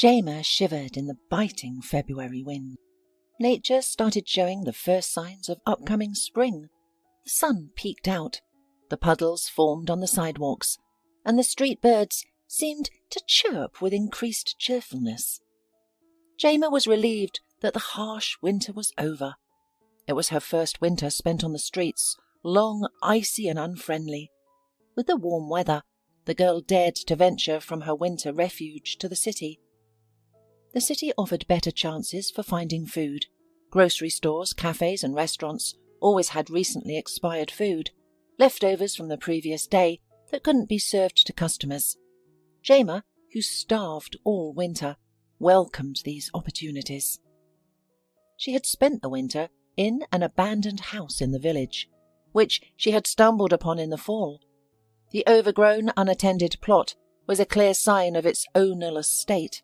Jayma shivered in the biting February wind. Nature started showing the first signs of upcoming spring. The sun peeked out, the puddles formed on the sidewalks, and the street birds seemed to chirp with increased cheerfulness. Jayma was relieved that the harsh winter was over. It was her first winter spent on the streets, long, icy and unfriendly. With the warm weather, the girl dared to venture from her winter refuge to the city. The city offered better chances for finding food. Grocery stores, cafes and restaurants always had recently expired food, leftovers from the previous day that couldn't be served to customers. Jayma, who starved all winter, welcomed these opportunities. She had spent the winter in an abandoned house in the village, which she had stumbled upon in the fall. The overgrown, unattended plot was a clear sign of its ownerless state.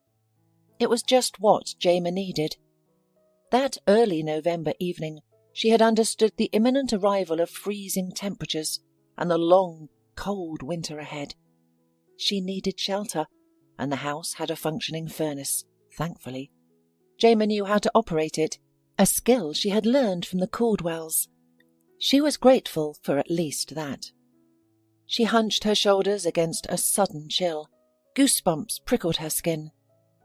It was just what Jayma needed. That early November evening, she had understood the imminent arrival of freezing temperatures and the long, cold winter ahead. She needed shelter, and the house had a functioning furnace, thankfully. Jayma knew how to operate it, a skill she had learned from the Caldwells. She was grateful for at least that. She hunched her shoulders against a sudden chill. Goosebumps prickled her skin.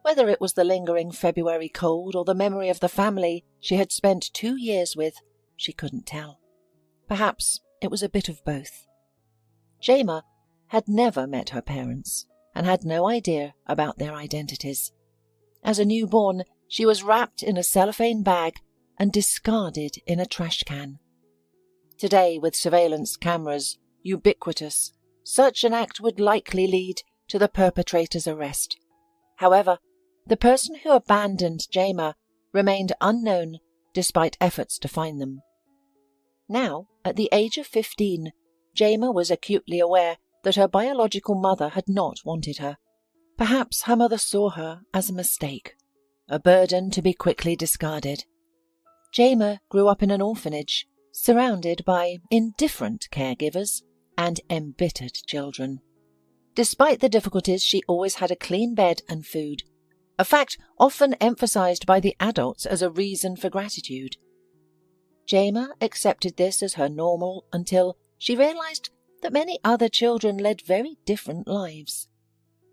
Whether it was the lingering February cold or the memory of the family she had spent 2 years with, she couldn't tell. Perhaps it was a bit of both. Jayma had never met her parents and had no idea about their identities. As a newborn, she was wrapped in a cellophane bag and discarded in a trash can. Today, with surveillance cameras ubiquitous, such an act would likely lead to the perpetrator's arrest. However, the person who abandoned Jayma remained unknown despite efforts to find them. Now, at the age of 15, Jayma was acutely aware that her biological mother had not wanted her. Perhaps her mother saw her as a mistake, a burden to be quickly discarded. Jayma grew up in an orphanage, surrounded by indifferent caregivers and embittered children. Despite the difficulties, she always had a clean bed and food, a fact often emphasized by the adults as a reason for gratitude. Jayma accepted this as her normal until she realized that many other children led very different lives.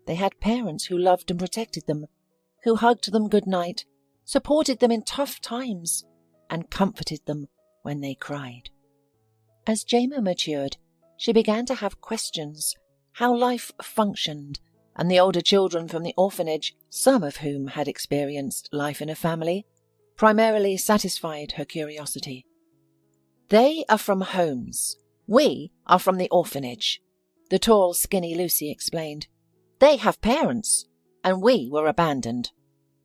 They had parents who loved and protected them, who hugged them goodnight, supported them in tough times, and comforted them when they cried. As Jayma matured, she began to have questions how life functioned, and the older children from the orphanage, some of whom had experienced life in a family, primarily satisfied her curiosity. "They are from homes. We are from the orphanage," the tall, skinny Lucy explained. "They have parents, and we were abandoned.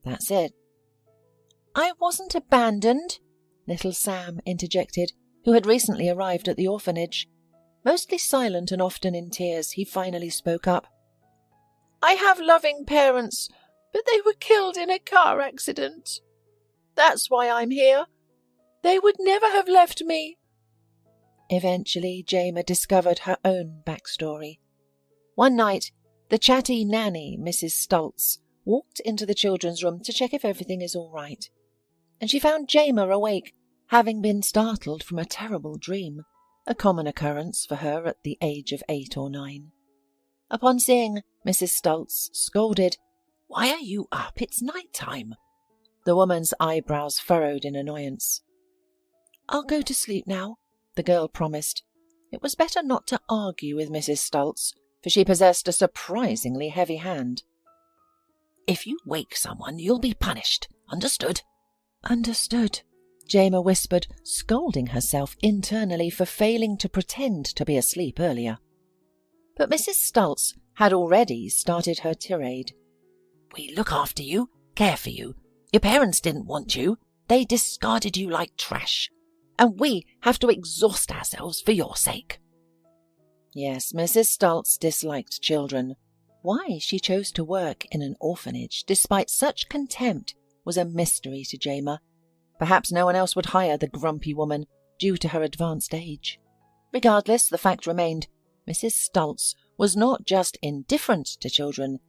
That's it." "I wasn't abandoned," little Sam interjected, who had recently arrived at the orphanage. Mostly silent and often in tears, he finally spoke up. "I have loving parents, but they were killed in a car accident. That's why I'm here. They would never have left me." Eventually, Jayma discovered her own backstory. One night, the chatty nanny, Mrs. Stultz, walked into the children's room to check if everything is all right, and she found Jayma awake, having been startled from a terrible dream, a common occurrence for her at the age of 8 or 9. Upon seeing Mrs. Stultz, scolded, "Why are you up? It's night time." The woman's eyebrows furrowed in annoyance. "I'll go to sleep now," the girl promised. It was better not to argue with Mrs. Stultz, for she possessed a surprisingly heavy hand. "If you wake someone, you'll be punished. Understood?" "Understood," Jayma whispered, scolding herself internally for failing to pretend to be asleep earlier. But Mrs. Stultz had already started her tirade. "We look after you, care for you. Your parents didn't want you. They discarded you like trash. And we have to exhaust ourselves for your sake." Yes, Mrs. Stultz disliked children. Why she chose to work in an orphanage despite such contempt was a mystery to Jayma. Perhaps no one else would hire the grumpy woman due to her advanced age. Regardless, the fact remained, Mrs. Stultz was not just indifferent to children.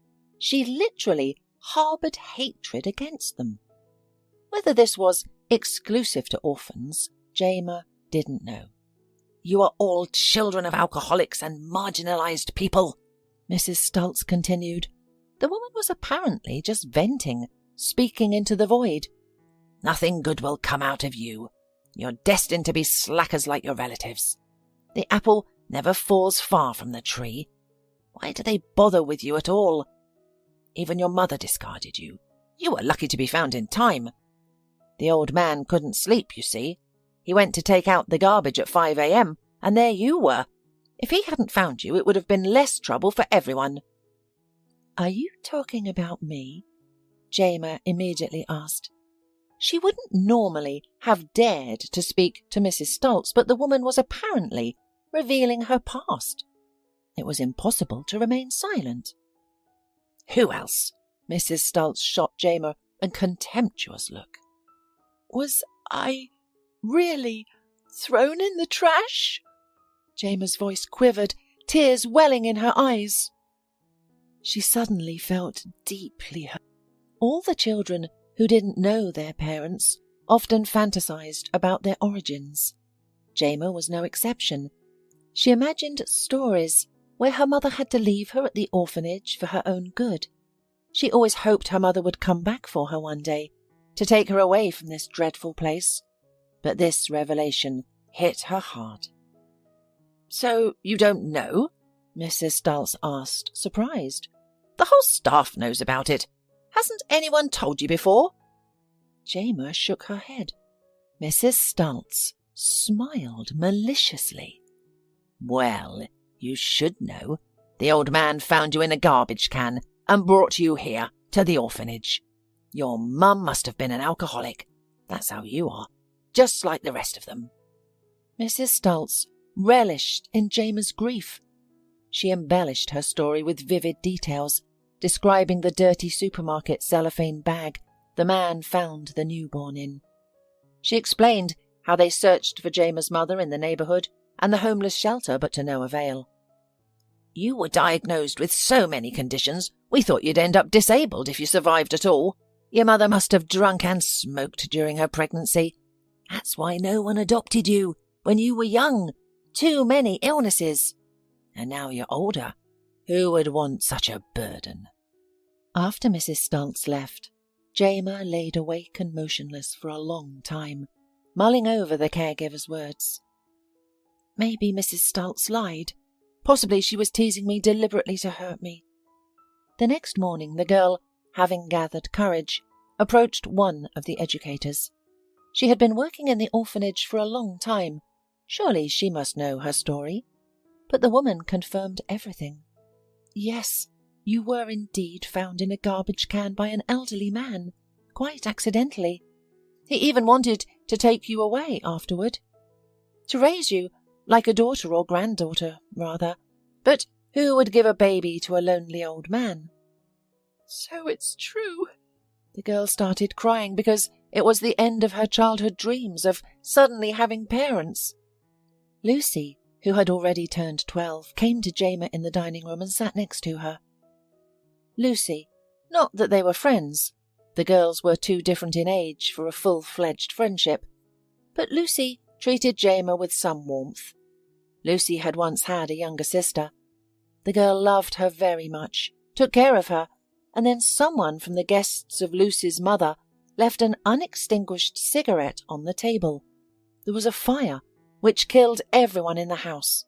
She literally harboured hatred against them. Whether this was exclusive to orphans, Jayma didn't know. "You are all children of alcoholics and marginalised people," Mrs. Stultz continued. The woman was apparently just venting, speaking into the void. "Nothing good will come out of you. You're destined to be slackers like your relatives. The apple never falls far from the tree. Why do they bother with you at all? Even your mother discarded you. You were lucky to be found in time. The old man couldn't sleep, you see. He went to take out the garbage at 5 a.m, and there you were. If he hadn't found you, it would have been less trouble for everyone." "Are you talking about me?" Jayma immediately asked. She wouldn't normally have dared to speak to Mrs. Stultz, but the woman was apparently revealing her past. It was impossible to remain silent. "Who else?" Mrs. Stultz shot Jayma a contemptuous look. "Was I really thrown in the trash?" Jayma's voice quivered, tears welling in her eyes. She suddenly felt deeply hurt. All the children who didn't know their parents often fantasized about their origins. Jayma was no exception. She imagined stories where her mother had to leave her at the orphanage for her own good. She always hoped her mother would come back for her one day, to take her away from this dreadful place. But this revelation hit her hard. "So you don't know?" Mrs. Stultz asked, surprised. "The whole staff knows about it. Hasn't anyone told you before?" Jayma shook her head. Mrs. Stultz smiled maliciously. "Well, you should know. The old man found you in a garbage can and brought you here, to the orphanage. Your mum must have been an alcoholic. That's how you are, just like the rest of them." Mrs. Stultz relished in Jayma's grief. She embellished her story with vivid details, describing the dirty supermarket cellophane bag the man found the newborn in. She explained how they searched for Jayma's mother in the neighbourhood and the homeless shelter, but to no avail. "You were diagnosed with so many conditions, we thought you'd end up disabled if you survived at all. Your mother must have drunk and smoked during her pregnancy. That's why no one adopted you when you were young. Too many illnesses. And now you're older. Who would want such a burden?" After Mrs. Stultz left, Jayma laid awake and motionless for a long time, mulling over the caregiver's words. Maybe Mrs. Stultz lied. Possibly she was teasing me deliberately to hurt me. The next morning, the girl, having gathered courage, approached one of the educators. She had been working in the orphanage for a long time. Surely she must know her story. But the woman confirmed everything. "Yes, you were indeed found in a garbage can by an elderly man, quite accidentally. He even wanted to take you away afterward, to raise you like a daughter or granddaughter, rather. But who would give a baby to a lonely old man?" "So it's true." The girl started crying because it was the end of her childhood dreams of suddenly having parents. Lucy, who had already turned 12, came to Jayma in the dining room and sat next to her. Lucy, not that they were friends. The girls were too different in age for a full-fledged friendship. But Lucy treated Jayma with some warmth. Lucy had once had a younger sister. The girl loved her very much, took care of her, and then someone from the guests of Lucy's mother left an unextinguished cigarette on the table. There was a fire, which killed everyone in the house.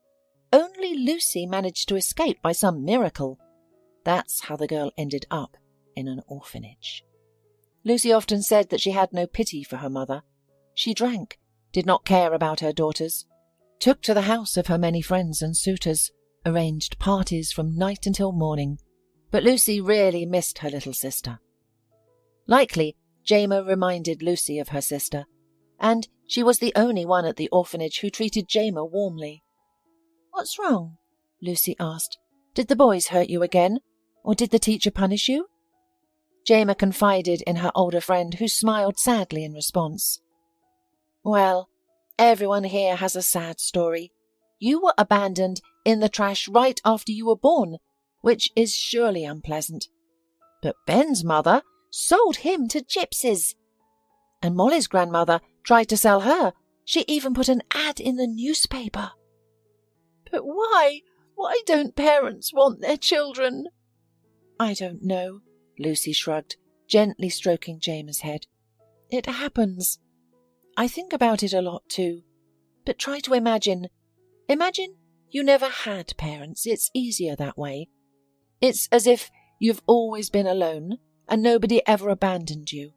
Only Lucy managed to escape by some miracle. That's how the girl ended up in an orphanage. Lucy often said that she had no pity for her mother. She drank, did not care about her daughters, took to the house of her many friends and suitors, arranged parties from night until morning. But Lucy really missed her little sister. Likely, Jayma reminded Lucy of her sister, and she was the only one at the orphanage who treated Jayma warmly. "What's wrong?" Lucy asked. "Did the boys hurt you again? Or did the teacher punish you?" Jayma confided in her older friend, who smiled sadly in response. "Well, everyone here has a sad story. You were abandoned in the trash right after you were born, which is surely unpleasant. but Ben's mother sold him to gypsies. And Molly's grandmother tried to sell her. She even put an ad in the newspaper. But why? Why don't parents want their children? I don't know, Lucy shrugged, gently stroking Jayma's head. It happens. I think about it a lot too. But try to imagine. Imagine you never had parents. It's easier that way. It's as if you've always been alone and nobody ever abandoned you.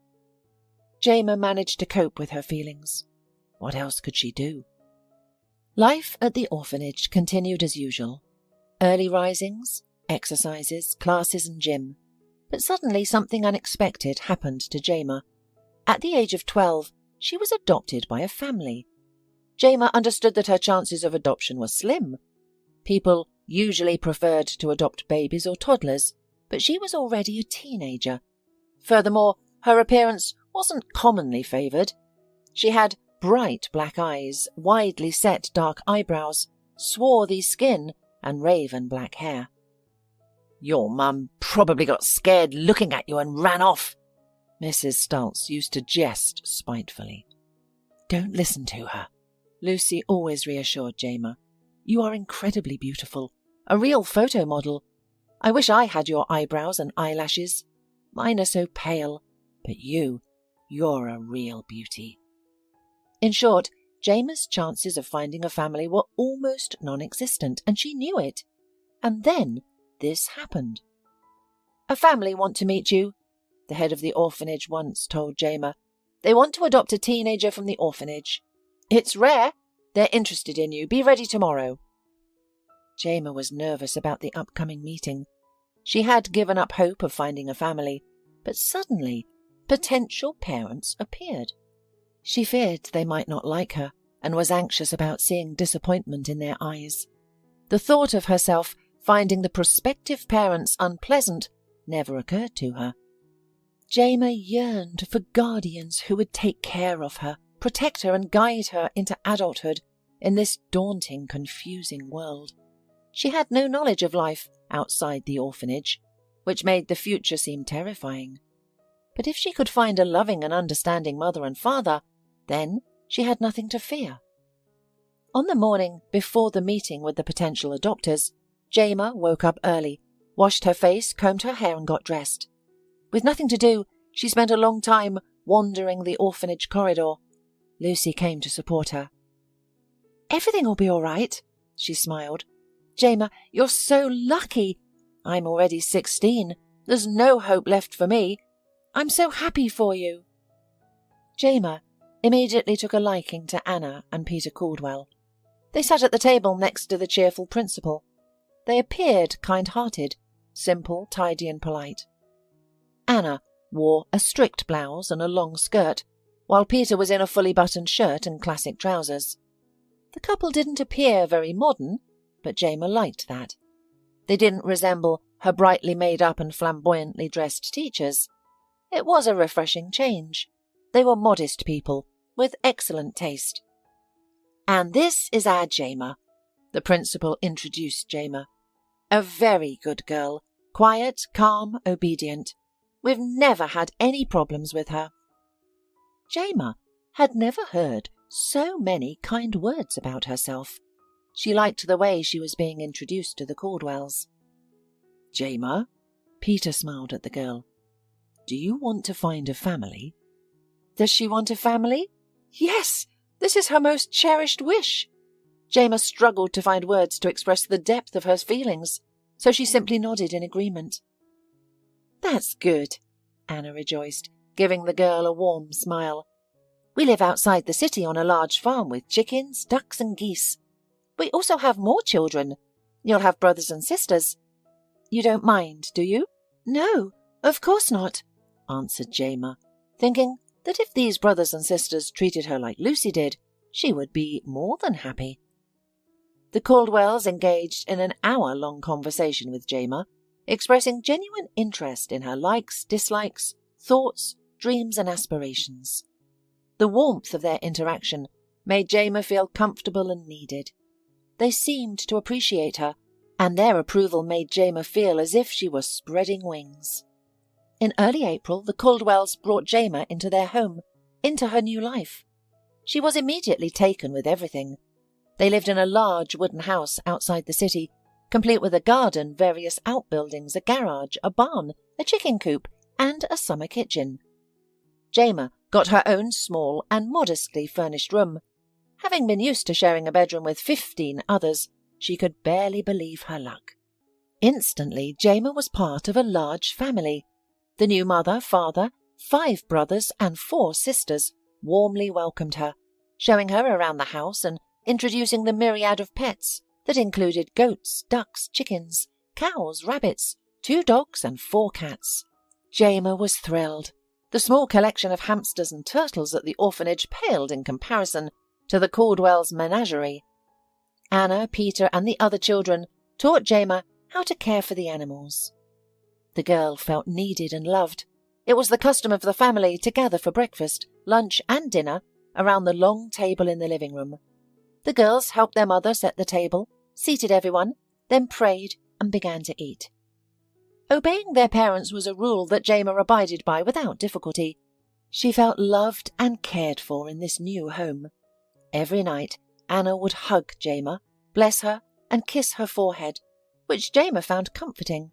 Jayma managed to cope with her feelings. What else could she do? Life at the orphanage continued as usual. Early risings, exercises, classes and gym. But suddenly something unexpected happened to Jayma. At the age of 12, she was adopted by a family. Jayma understood that her chances of adoption were slim. People usually preferred to adopt babies or toddlers, but she was already a teenager. Furthermore, her appearance wasn't commonly favoured. She had bright black eyes, widely set dark eyebrows, swarthy skin, and raven black hair. Your mum probably got scared looking at you and ran off, Mrs. Stultz used to jest spitefully. Don't listen to her, Lucy always reassured Jayma. You are incredibly beautiful, a real photo model. I wish I had your eyebrows and eyelashes. Mine are so pale, but you're a real beauty. In short, Jayma's chances of finding a family were almost non-existent, and she knew it. And then this happened. A family want to meet you, the head of the orphanage once told Jayma. They want to adopt a teenager from the orphanage. It's rare. They're interested in you. Be ready tomorrow. Jayma was nervous about the upcoming meeting. She had given up hope of finding a family, but suddenly potential parents appeared. She feared they might not like her and was anxious about seeing disappointment in their eyes. The thought of herself finding the prospective parents unpleasant never occurred to her. Jayma yearned for guardians who would take care of her, protect her and guide her into adulthood in this daunting, confusing world. She had no knowledge of life outside the orphanage, which made the future seem terrifying. But if she could find a loving and understanding mother and father, then she had nothing to fear. On the morning before the meeting with the potential adopters, Jayma woke up early, washed her face, combed her hair and got dressed. With nothing to do, she spent a long time wandering the orphanage corridor. Lucy came to support her. Everything will be all right, she smiled. Jayma, you're so lucky. I'm already 16. There's no hope left for me. I'm so happy for you. Jayma immediately took a liking to Anna and Peter Caldwell. They sat at the table next to the cheerful principal. They appeared kind-hearted, simple, tidy and polite. Anna wore a strict blouse and a long skirt, while Peter was in a fully buttoned shirt and classic trousers. The couple didn't appear very modern, but Jayma liked that. They didn't resemble her brightly made-up and flamboyantly dressed teachers. It was a refreshing change. They were modest people, with excellent taste. And this is our Jayma, the principal introduced Jayma. A very good girl, quiet, calm, obedient. We've never had any problems with her. Jayma had never heard so many kind words about herself. She liked the way she was being introduced to the Caldwells. Jayma, Peter smiled at the girl. Do you want to find a family? Does she want a family? Yes, this is her most cherished wish. Jayma struggled to find words to express the depth of her feelings, so she simply nodded in agreement. That's good, Anna rejoiced, giving the girl a warm smile. We live outside the city on a large farm with chickens, ducks and geese. We also have more children. You'll have brothers and sisters. You don't mind, do you? No, of course not, answered Jayma, thinking that if these brothers and sisters treated her like Lucy did, she would be more than happy. The Caldwells engaged in an hour-long conversation with Jayma, expressing genuine interest in her likes, dislikes, thoughts, dreams and aspirations. The warmth of their interaction made Jayma feel comfortable and needed. They seemed to appreciate her, and their approval made Jayma feel as if she were spreading wings. In early April, the Caldwells brought Jayma into their home, into her new life. She was immediately taken with everything. They lived in a large wooden house outside the city, complete with a garden, various outbuildings, a garage, a barn, a chicken coop, and a summer kitchen. Jayma got her own small and modestly furnished room. Having been used to sharing a bedroom with 15 others, she could barely believe her luck. Instantly, Jayma was part of a large family. The new mother, father, 5 brothers and 4 sisters warmly welcomed her, showing her around the house and introducing the myriad of pets that included goats, ducks, chickens, cows, rabbits, 2 dogs and 4 cats. Jayma was thrilled. The small collection of hamsters and turtles at the orphanage paled in comparison to the Caldwells' menagerie. Anna, Peter and the other children taught Jayma how to care for the animals. The girl felt needed and loved. It was the custom of the family to gather for breakfast, lunch and dinner around the long table in the living room. The girls helped their mother set the table, seated everyone, then prayed and began to eat. Obeying their parents was a rule that Jayma abided by without difficulty. She felt loved and cared for in this new home. Every night, Anna would hug Jayma, bless her, and kiss her forehead, which Jayma found comforting.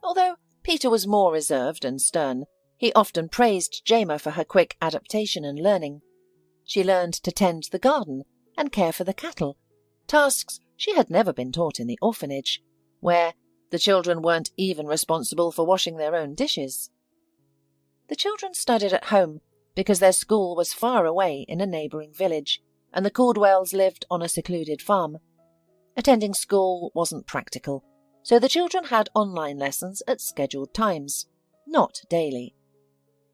Although Peter was more reserved and stern, he often praised Jayma for her quick adaptation and learning. She learned to tend the garden and care for the cattle, tasks she had never been taught in the orphanage, where the children weren't even responsible for washing their own dishes. The children studied at home because their school was far away in a neighbouring village, and the Caldwells lived on a secluded farm. Attending school wasn't practical, so the children had online lessons at scheduled times, not daily.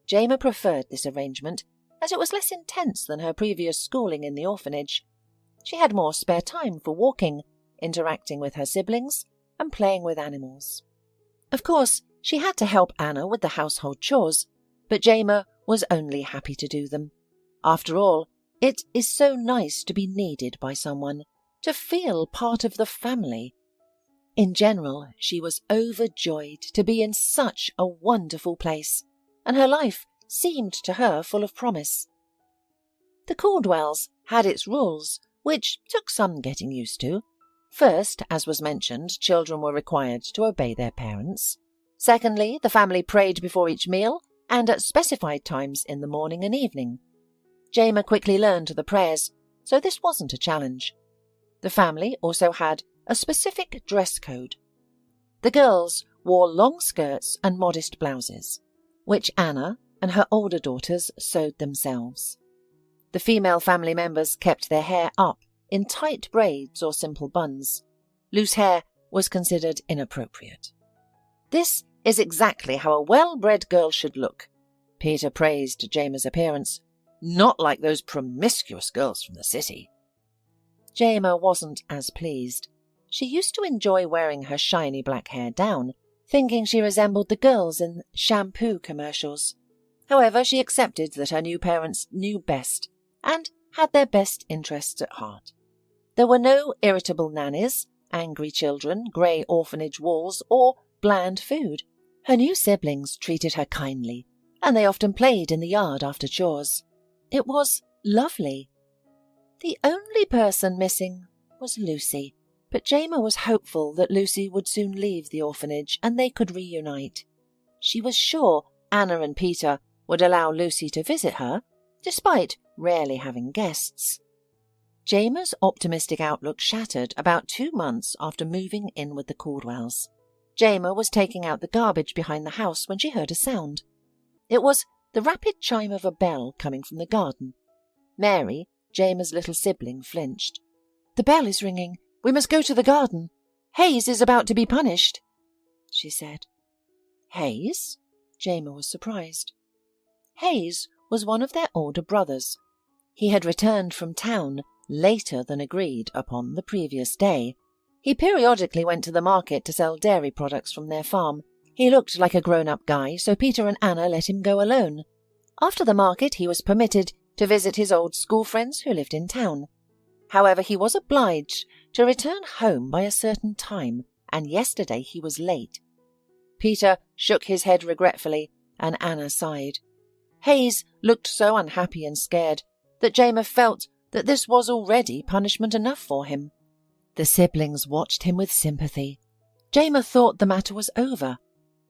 Jayma preferred this arrangement, as it was less intense than her previous schooling in the orphanage. She had more spare time for walking, interacting with her siblings, and playing with animals. Of course, she had to help Anna with the household chores, but Jayma was only happy to do them. After all, it is so nice to be needed by someone, to feel part of the family. In general, she was overjoyed to be in such a wonderful place, and her life seemed to her full of promise. The Caldwells had its rules, which took some getting used to. First, as was mentioned, children were required to obey their parents. Secondly, the family prayed before each meal and at specified times in the morning and evening. Jayma quickly learned the prayers, so this wasn't a challenge. The family also had a specific dress code. The girls wore long skirts and modest blouses, which Anna and her older daughters sewed themselves. The female family members kept their hair up in tight braids or simple buns. Loose hair was considered inappropriate. This is exactly how a well-bred girl should look. Peter praised Jayma's appearance, not like those promiscuous girls from the city. Jayma wasn't as pleased. She used to enjoy wearing her shiny black hair down, thinking she resembled the girls in shampoo commercials. However, she accepted that her new parents knew best and had their best interests at heart. There were no irritable nannies, angry children, grey orphanage walls, or bland food. Her new siblings treated her kindly, and they often played in the yard after chores. It was lovely. The only person missing was Lucy, but Jayma was hopeful that Lucy would soon leave the orphanage and they could reunite. She was sure Anna and Peter would allow Lucy to visit her, despite rarely having guests. Jayma's optimistic outlook shattered about 2 months after moving in with the Caldwells. Jayma was taking out the garbage behind the house when she heard a sound. It was the rapid chime of a bell coming from the garden. Mary, Jayma's little sibling, flinched. "The bell is ringing. We must go to the garden. Hayes is about to be punished," she said. Hayes? Jayma was surprised. Hayes was one of their older brothers. He had returned from town later than agreed upon the previous day. He periodically went to the market to sell dairy products from their farm. He looked like a grown-up guy, so Peter and Anna let him go alone. After the market, he was permitted to visit his old school friends who lived in town. However, he was obliged to return home by a certain time, and yesterday he was late. Peter shook his head regretfully and Anna sighed. Hayes looked so unhappy and scared that Jayma felt that this was already punishment enough for him. The siblings watched him with sympathy. Jayma thought the matter was over,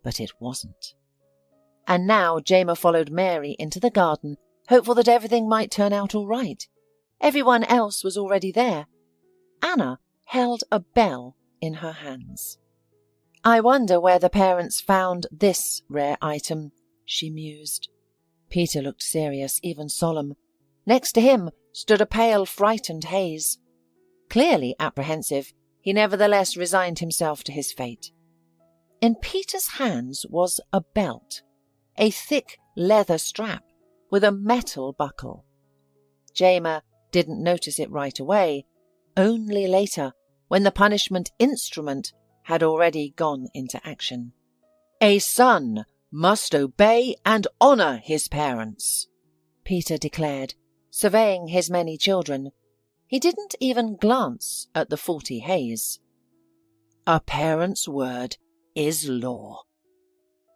but it wasn't. And now Jayma followed Mary into the garden, hopeful that everything might turn out all right. Everyone else was already there. Anna held a bell in her hands. I wonder where the parents found this rare item, she mused. Peter looked serious, even solemn. Next to him stood a pale, frightened Hayes. Clearly apprehensive, he nevertheless resigned himself to his fate. In Peter's hands was a belt, a thick leather strap with a metal buckle. Jayma didn't notice it right away, only later, when the punishment instrument had already gone into action. A son must obey and honour his parents, Peter declared, surveying his many children. He didn't even glance at the 40 Hayes. A parent's word is law.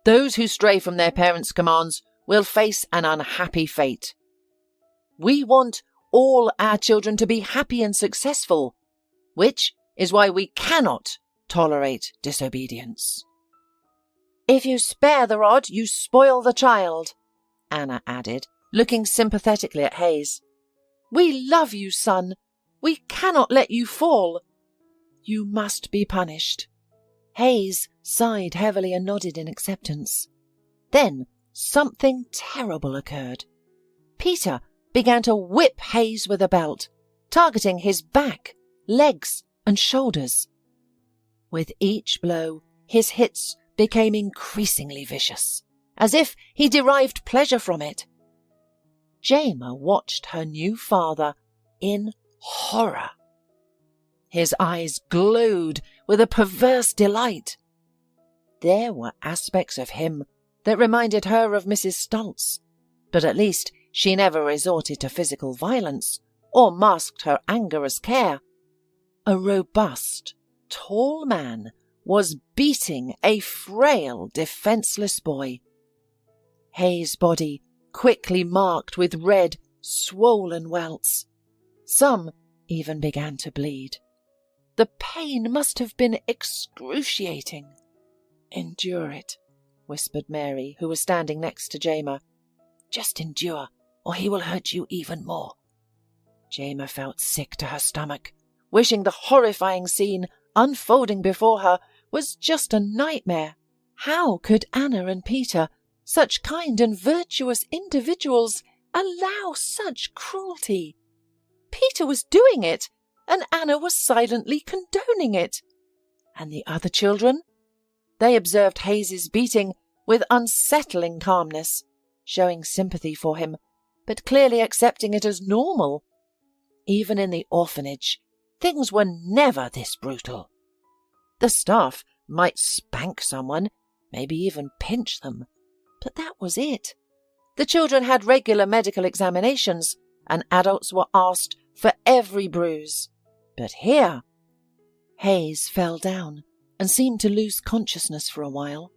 Those who stray from their parents' commands will face an unhappy fate. We want all our children to be happy and successful, which is why we cannot tolerate disobedience. If you spare the rod, you spoil the child, Anna added, looking sympathetically at Hayes. We love you, son. We cannot let you fall. You must be punished. Hayes sighed heavily and nodded in acceptance. Then something terrible occurred. Peter began to whip Hayes with a belt, targeting his back, legs, and shoulders. With each blow, his hits became increasingly vicious, as if he derived pleasure from it. Jayma watched her new father in horror. His eyes glowed with a perverse delight. There were aspects of him that reminded her of Mrs. Stultz, but at least she never resorted to physical violence or masked her anger as care. A robust, tall man was beating a frail, defenseless boy. Hayes' body quickly marked with red, swollen welts. Some even began to bleed. The pain must have been excruciating. Endure it, whispered Mary, who was standing next to Jayma. Just endure, or he will hurt you even more. Jayma felt sick to her stomach, wishing the horrifying scene unfolding before her was just a nightmare. How could Anna and Peter, such kind and virtuous individuals, allow such cruelty? Peter was doing it, and Anna was silently condoning it. And the other children? They observed Hayes's beating with unsettling calmness, showing sympathy for him, but clearly accepting it as normal. Even in the orphanage, things were never this brutal. The staff might spank someone, maybe even pinch them, but that was it. The children had regular medical examinations, and adults were asked for every bruise. But here, Hayes fell down and seemed to lose consciousness for a while.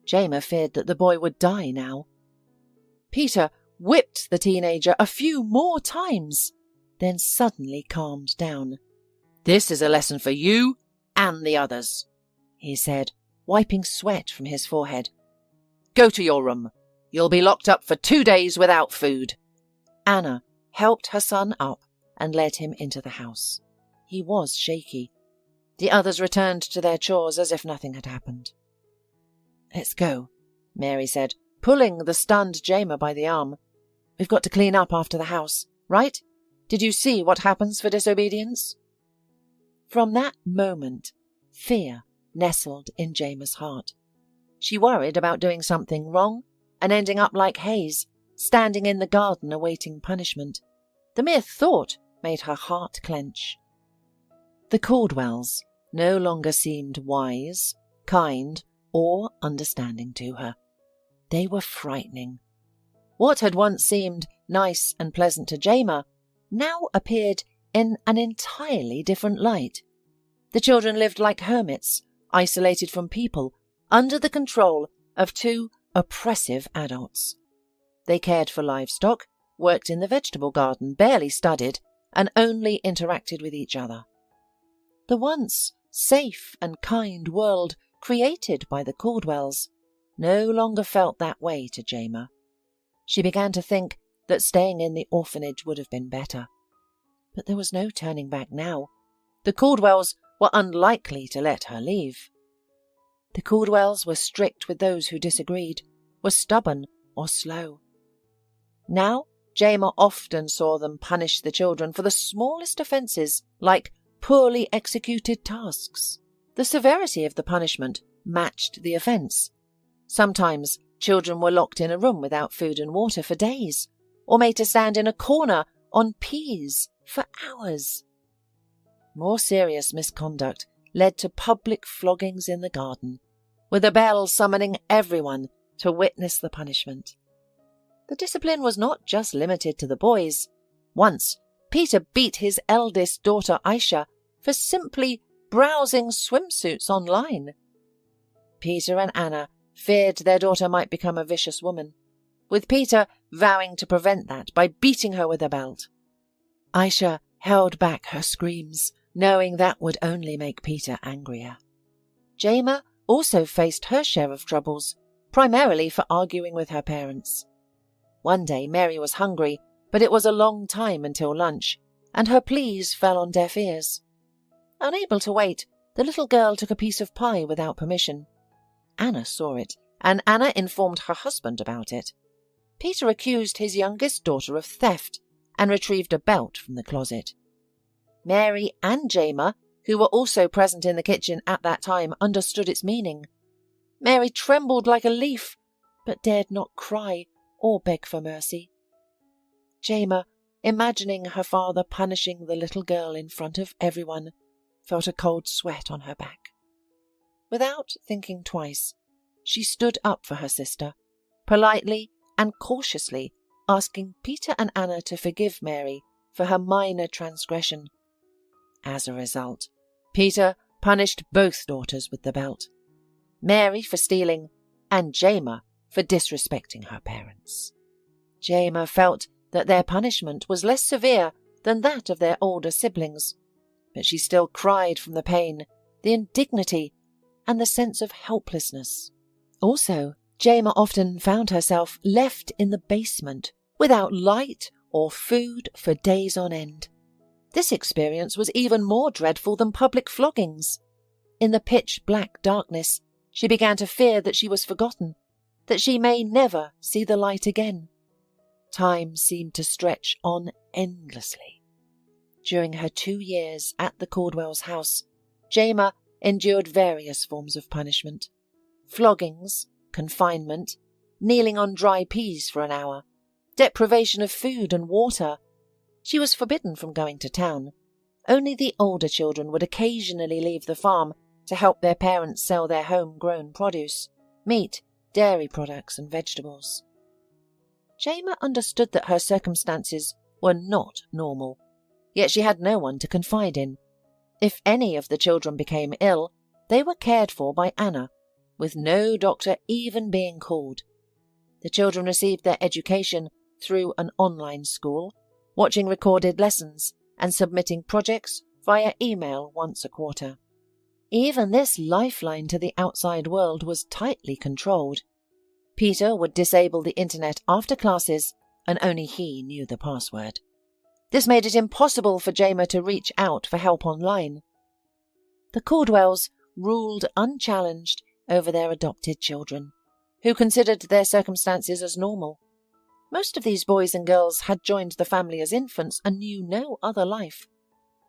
Jayma feared that the boy would die now. Peter whipped the teenager a few more times, then suddenly calmed down. This is a lesson for you and the others, he said, wiping sweat from his forehead. Go to your room. You'll be locked up for 2 days without food. Anna helped her son up and led him into the house. He was shaky. The others returned to their chores as if nothing had happened. Let's go, Mary said, pulling the stunned Jayma by the arm. We've got to clean up after the house, right? Did you see what happens for disobedience? From that moment, fear nestled in Jayma's heart. She worried about doing something wrong and ending up like Hayes, standing in the garden awaiting punishment. The mere thought made her heart clench. The Caldwells no longer seemed wise, kind, or understanding to her. They were frightening. What had once seemed nice and pleasant to Jayma now appeared in an entirely different light. The children lived like hermits, isolated from people, under the control of 2 oppressive adults. They cared for livestock, worked in the vegetable garden, barely studied, and only interacted with each other. The once safe and kind world created by the Caldwells no longer felt that way to Jayma. She began to think that staying in the orphanage would have been better. But there was no turning back now. The Caldwells were unlikely to let her leave. The Caldwells were strict with those who disagreed, were stubborn or slow. Now Jayma often saw them punish the children for the smallest offences, like poorly executed tasks. The severity of the punishment matched the offence. Sometimes children were locked in a room without food and water for days, or made to stand in a corner on peas for hours. More serious misconduct led to public floggings in the garden, with a bell summoning everyone to witness the punishment. The discipline was not just limited to the boys. Once, Peter beat his eldest daughter Aisha for simply browsing swimsuits online. Peter and Anna feared their daughter might become a vicious woman, with Peter vowing to prevent that by beating her with a belt. Aisha held back her screams, knowing that would only make Peter angrier. Jayma also faced her share of troubles, primarily for arguing with her parents. One day Mary was hungry, but it was a long time until lunch, and her pleas fell on deaf ears. Unable to wait, the little girl took a piece of pie without permission. Anna saw it, and Anna informed her husband about it. Peter accused his youngest daughter of theft and retrieved a belt from the closet. Mary and Jayma, who were also present in the kitchen at that time, understood its meaning. Mary trembled like a leaf, but dared not cry or beg for mercy. Jayma, imagining her father punishing the little girl in front of everyone, felt a cold sweat on her back. Without thinking twice, she stood up for her sister, politely and cautiously asking Peter and Anna to forgive Mary for her minor transgression. As a result, Peter punished both daughters with the belt, Mary for stealing and Jayma for disrespecting her parents. Jayma felt that their punishment was less severe than that of their older siblings, but she still cried from the pain, the indignity, and the sense of helplessness. Also, Jayma often found herself left in the basement without light or food for days on end. This experience was even more dreadful than public floggings. In the pitch-black darkness, she began to fear that she was forgotten, that she may never see the light again. Time seemed to stretch on endlessly. During her 2 years at the Caldwells' house, Jayma endured various forms of punishment. Floggings, confinement, kneeling on dry peas for an hour, deprivation of food and water. She was forbidden from going to town. Only the older children would occasionally leave the farm to help their parents sell their home-grown produce, meat, dairy products and vegetables. Jayma understood that her circumstances were not normal, yet she had no one to confide in. If any of the children became ill, they were cared for by Anna, with no doctor even being called. The children received their education through an online school, watching recorded lessons and submitting projects via email once a quarter. Even this lifeline to the outside world was tightly controlled. Peter would disable the internet after classes, and only he knew the password. This made it impossible for Jayma to reach out for help online. The Caldwells ruled unchallenged over their adopted children, who considered their circumstances as normal. Most of these boys and girls had joined the family as infants and knew no other life.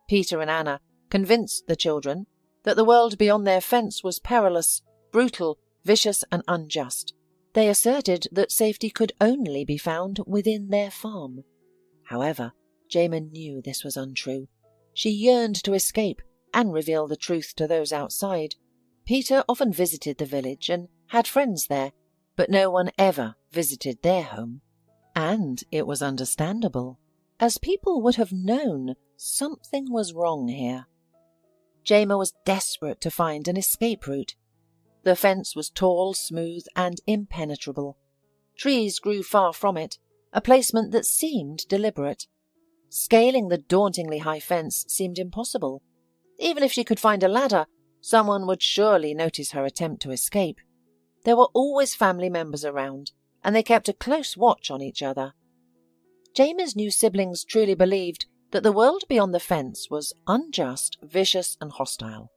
Peter and Anna convinced the children that the world beyond their fence was perilous, brutal, vicious and unjust. They asserted that safety could only be found within their farm. However, Jayma knew this was untrue. She yearned to escape and reveal the truth to those outside. Peter often visited the village and had friends there, but no one ever visited their home. And it was understandable, as people would have known something was wrong here. Jayma was desperate to find an escape route. The fence was tall, smooth, and impenetrable. Trees grew far from it, a placement that seemed deliberate. Scaling the dauntingly high fence seemed impossible. Even if she could find a ladder, someone would surely notice her attempt to escape. There were always family members around, and they kept a close watch on each other. Jayma's new siblings truly believed that the world beyond the fence was unjust, vicious, and hostile.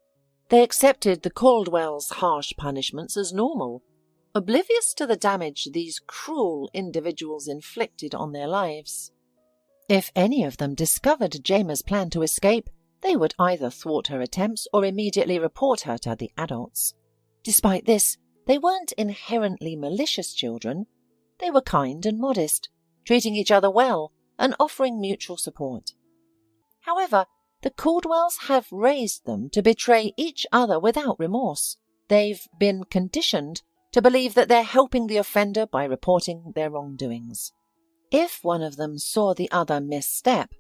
They accepted the Caldwells' harsh punishments as normal, oblivious to the damage these cruel individuals inflicted on their lives. If any of them discovered Jayma's plan to escape, they would either thwart her attempts or immediately report her to the adults. Despite this, they weren't inherently malicious children. They were kind and modest, treating each other well and offering mutual support. However, the Caldwells have raised them to betray each other without remorse. They've been conditioned to believe that they're helping the offender by reporting their wrongdoings. If one of them saw the other misstep,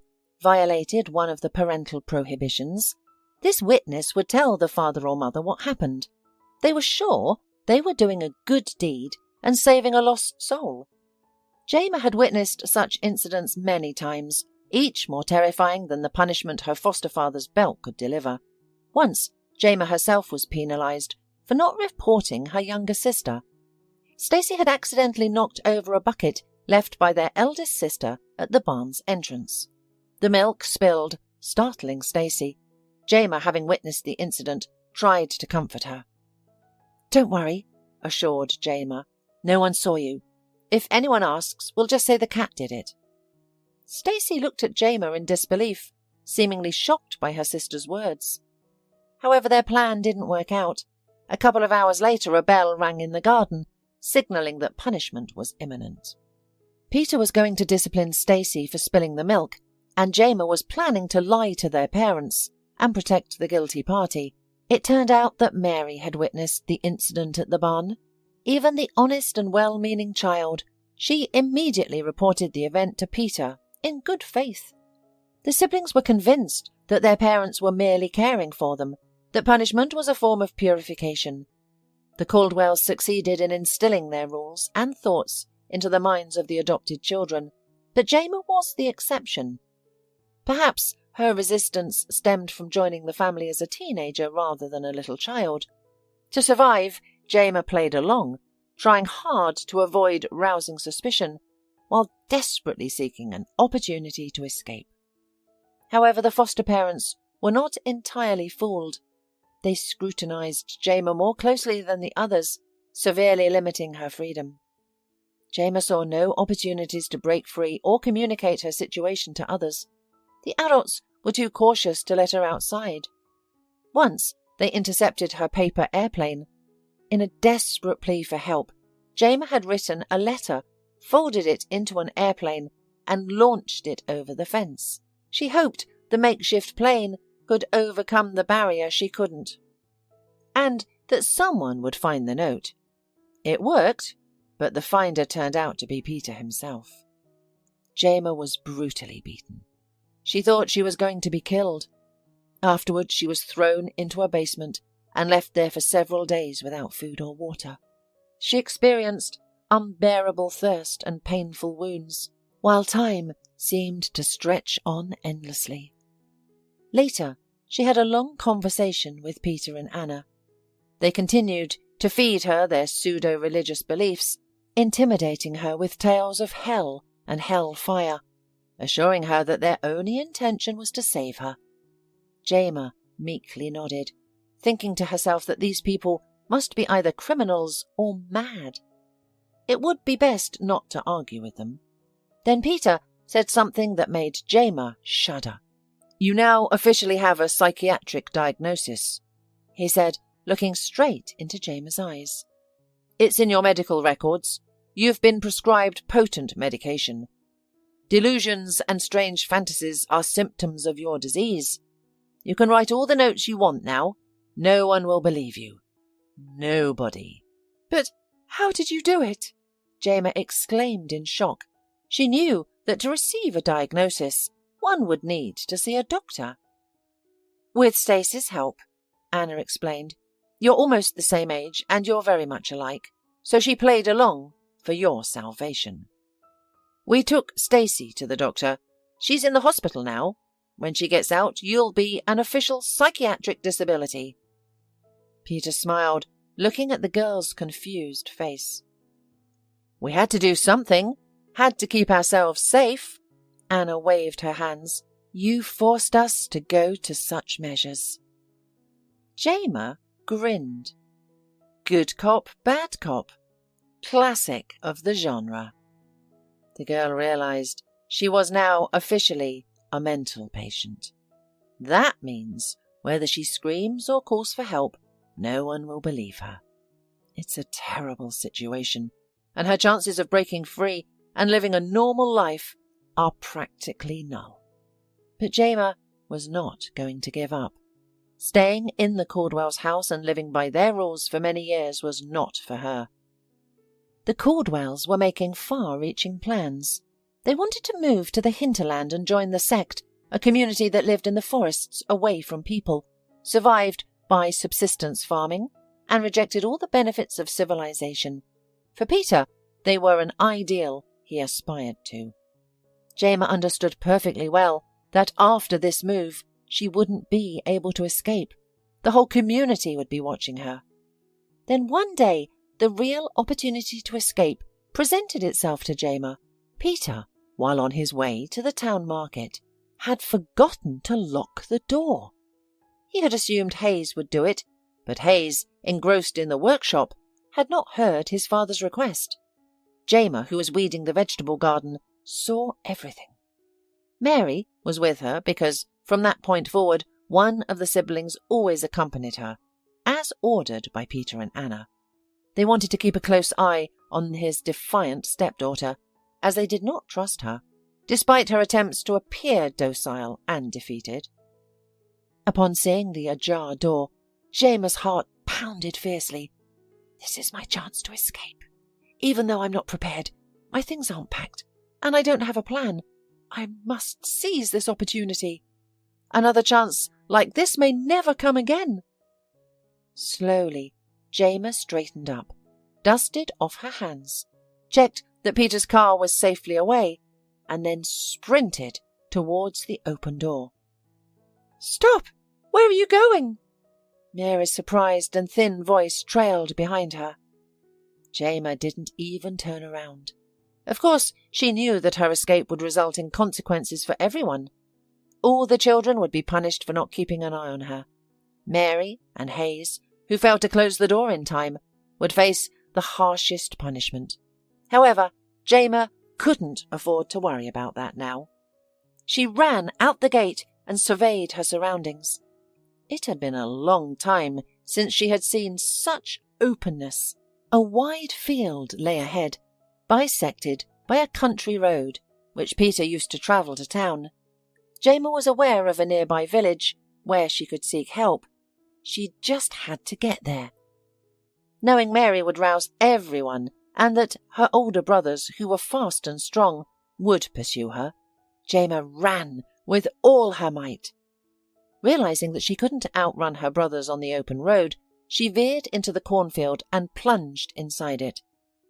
violated one of the parental prohibitions, this witness would tell the father or mother what happened. They were sure they were doing a good deed and saving a lost soul. Jayma had witnessed such incidents many times, each more terrifying than the punishment her foster father's belt could deliver. Once, Jayma herself was penalized for not reporting her younger sister. Stacy had accidentally knocked over a bucket left by their eldest sister at the barn's entrance. The milk spilled, startling Stacy. Jayma, having witnessed the incident, tried to comfort her. "Don't worry," assured Jayma. "No one saw you. If anyone asks, we'll just say the cat did it." Stacy looked at Jayma in disbelief, seemingly shocked by her sister's words. However, their plan didn't work out. A couple of hours later, a bell rang in the garden, signaling that punishment was imminent. Peter was going to discipline Stacy for spilling the milk, and Jayma was planning to lie to their parents and protect the guilty party. It turned out that Mary had witnessed the incident at the barn. Even the honest and well-meaning child, she immediately reported the event to Peter in good faith. The siblings were convinced that their parents were merely caring for them, that punishment was a form of purification. The Caldwells succeeded in instilling their rules and thoughts into the minds of the adopted children, but Jayma was the exception. Perhaps her resistance stemmed from joining the family as a teenager rather than a little child. To survive, Jayma played along, trying hard to avoid rousing suspicion, while desperately seeking an opportunity to escape. However, the foster parents were not entirely fooled. They scrutinized Jayma more closely than the others, severely limiting her freedom. Jayma saw no opportunities to break free or communicate her situation to others. The adults were too cautious to let her outside. Once, they intercepted her paper airplane. In a desperate plea for help, Jayma had written a letter, folded it into an airplane, and launched it over the fence. She hoped the makeshift plane could overcome the barrier she couldn't, and that someone would find the note. It worked, but the finder turned out to be Peter himself. Jayma was brutally beaten. She thought she was going to be killed. Afterwards, she was thrown into a basement and left there for several days without food or water. She experienced unbearable thirst and painful wounds, while time seemed to stretch on endlessly. Later, she had a long conversation with Peter and Anna. They continued to feed her their pseudo-religious beliefs, intimidating her with tales of hell and hell-fire, assuring her that their only intention was to save her. Jayma meekly nodded, thinking to herself that these people must be either criminals or mad. It would be best not to argue with them. Then Peter said something that made Jayma shudder. "You now officially have a psychiatric diagnosis," he said, looking straight into Jayma's eyes. "It's in your medical records. You've been prescribed potent medication. Delusions and strange fantasies are symptoms of your disease. You can write all the notes you want now. No one will believe you. Nobody." "But how did you do it?" Jayma exclaimed in shock. She knew that to receive a diagnosis, one would need to see a doctor. "With Stacy's help," Anna explained. You're almost the same age, and you're very much alike, so she played along for your salvation. We took Stacy to the doctor. She's in the hospital now. When she gets out, you'll be an official psychiatric disability." Peter smiled, looking at the girl's confused face. "We had to do something. Had to keep ourselves safe." Anna waved her hands. "You forced us to go to such measures." Jayma grinned. Good cop, bad cop. Classic of the genre. The girl realized she was now officially a mental patient. That means whether she screams or calls for help, no one will believe her. It's a terrible situation, and her chances of breaking free and living a normal life are practically null. But Jayma was not going to give up. Staying in the Caldwell's house and living by their rules for many years was not for her. The Caldwells were making far-reaching plans. They wanted to move to the hinterland and join the sect, a community that lived in the forests away from people, survived by subsistence farming, and rejected all the benefits of civilization. For Peter, they were an ideal he aspired to. Jayma understood perfectly well that after this move, she wouldn't be able to escape. The whole community would be watching her. Then one day, the real opportunity to escape presented itself to Jayma. Peter, while on his way to the town market, had forgotten to lock the door. He had assumed Hayes would do it, but Hayes, engrossed in the workshop, had not heard his father's request. Jayma, who was weeding the vegetable garden, saw everything. Mary was with her because, from that point forward, one of the siblings always accompanied her, as ordered by Peter and Anna. They wanted to keep a close eye on his defiant stepdaughter, as they did not trust her, despite her attempts to appear docile and defeated. Upon seeing the ajar door, Jayma's heart pounded fiercely. This is my chance to escape. Even though I'm not prepared, my things aren't packed, and I don't have a plan. I must seize this opportunity. Another chance like this may never come again. Slowly, Jayma straightened up, dusted off her hands, checked that Peter's car was safely away, and then sprinted towards the open door. "Stop! Where are you going?" Mary's surprised and thin voice trailed behind her. Jayma didn't even turn around. Of course, she knew that her escape would result in consequences for everyone. All the children would be punished for not keeping an eye on her. Mary and Hayes, who failed to close the door in time, would face the harshest punishment. However, Jayma couldn't afford to worry about that now. She ran out the gate and surveyed her surroundings. It had been a long time since she had seen such openness. A wide field lay ahead, bisected by a country road, which Peter used to travel to town. Jayma was aware of a nearby village where she could seek help. She just had to get there. Knowing Mary would rouse everyone and that her older brothers, who were fast and strong, would pursue her, Jayma ran with all her might. Realizing that she couldn't outrun her brothers on the open road, she veered into the cornfield and plunged inside it.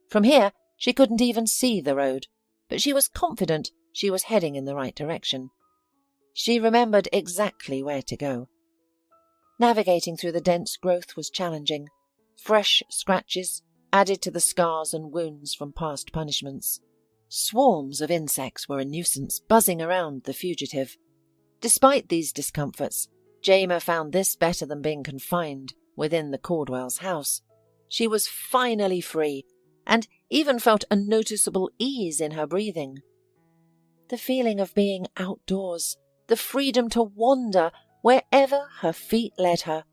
From here, she couldn't even see the road, but she was confident she was heading in the right direction. She remembered exactly where to go. Navigating through the dense growth was challenging. Fresh scratches added to the scars and wounds from past punishments. Swarms of insects were a nuisance, buzzing around the fugitive. Despite these discomforts, Jayma found this better than being confined within the Caldwell's house. She was finally free, and even felt a noticeable ease in her breathing. The feeling of being outdoors, the freedom to wander wherever her feet led her,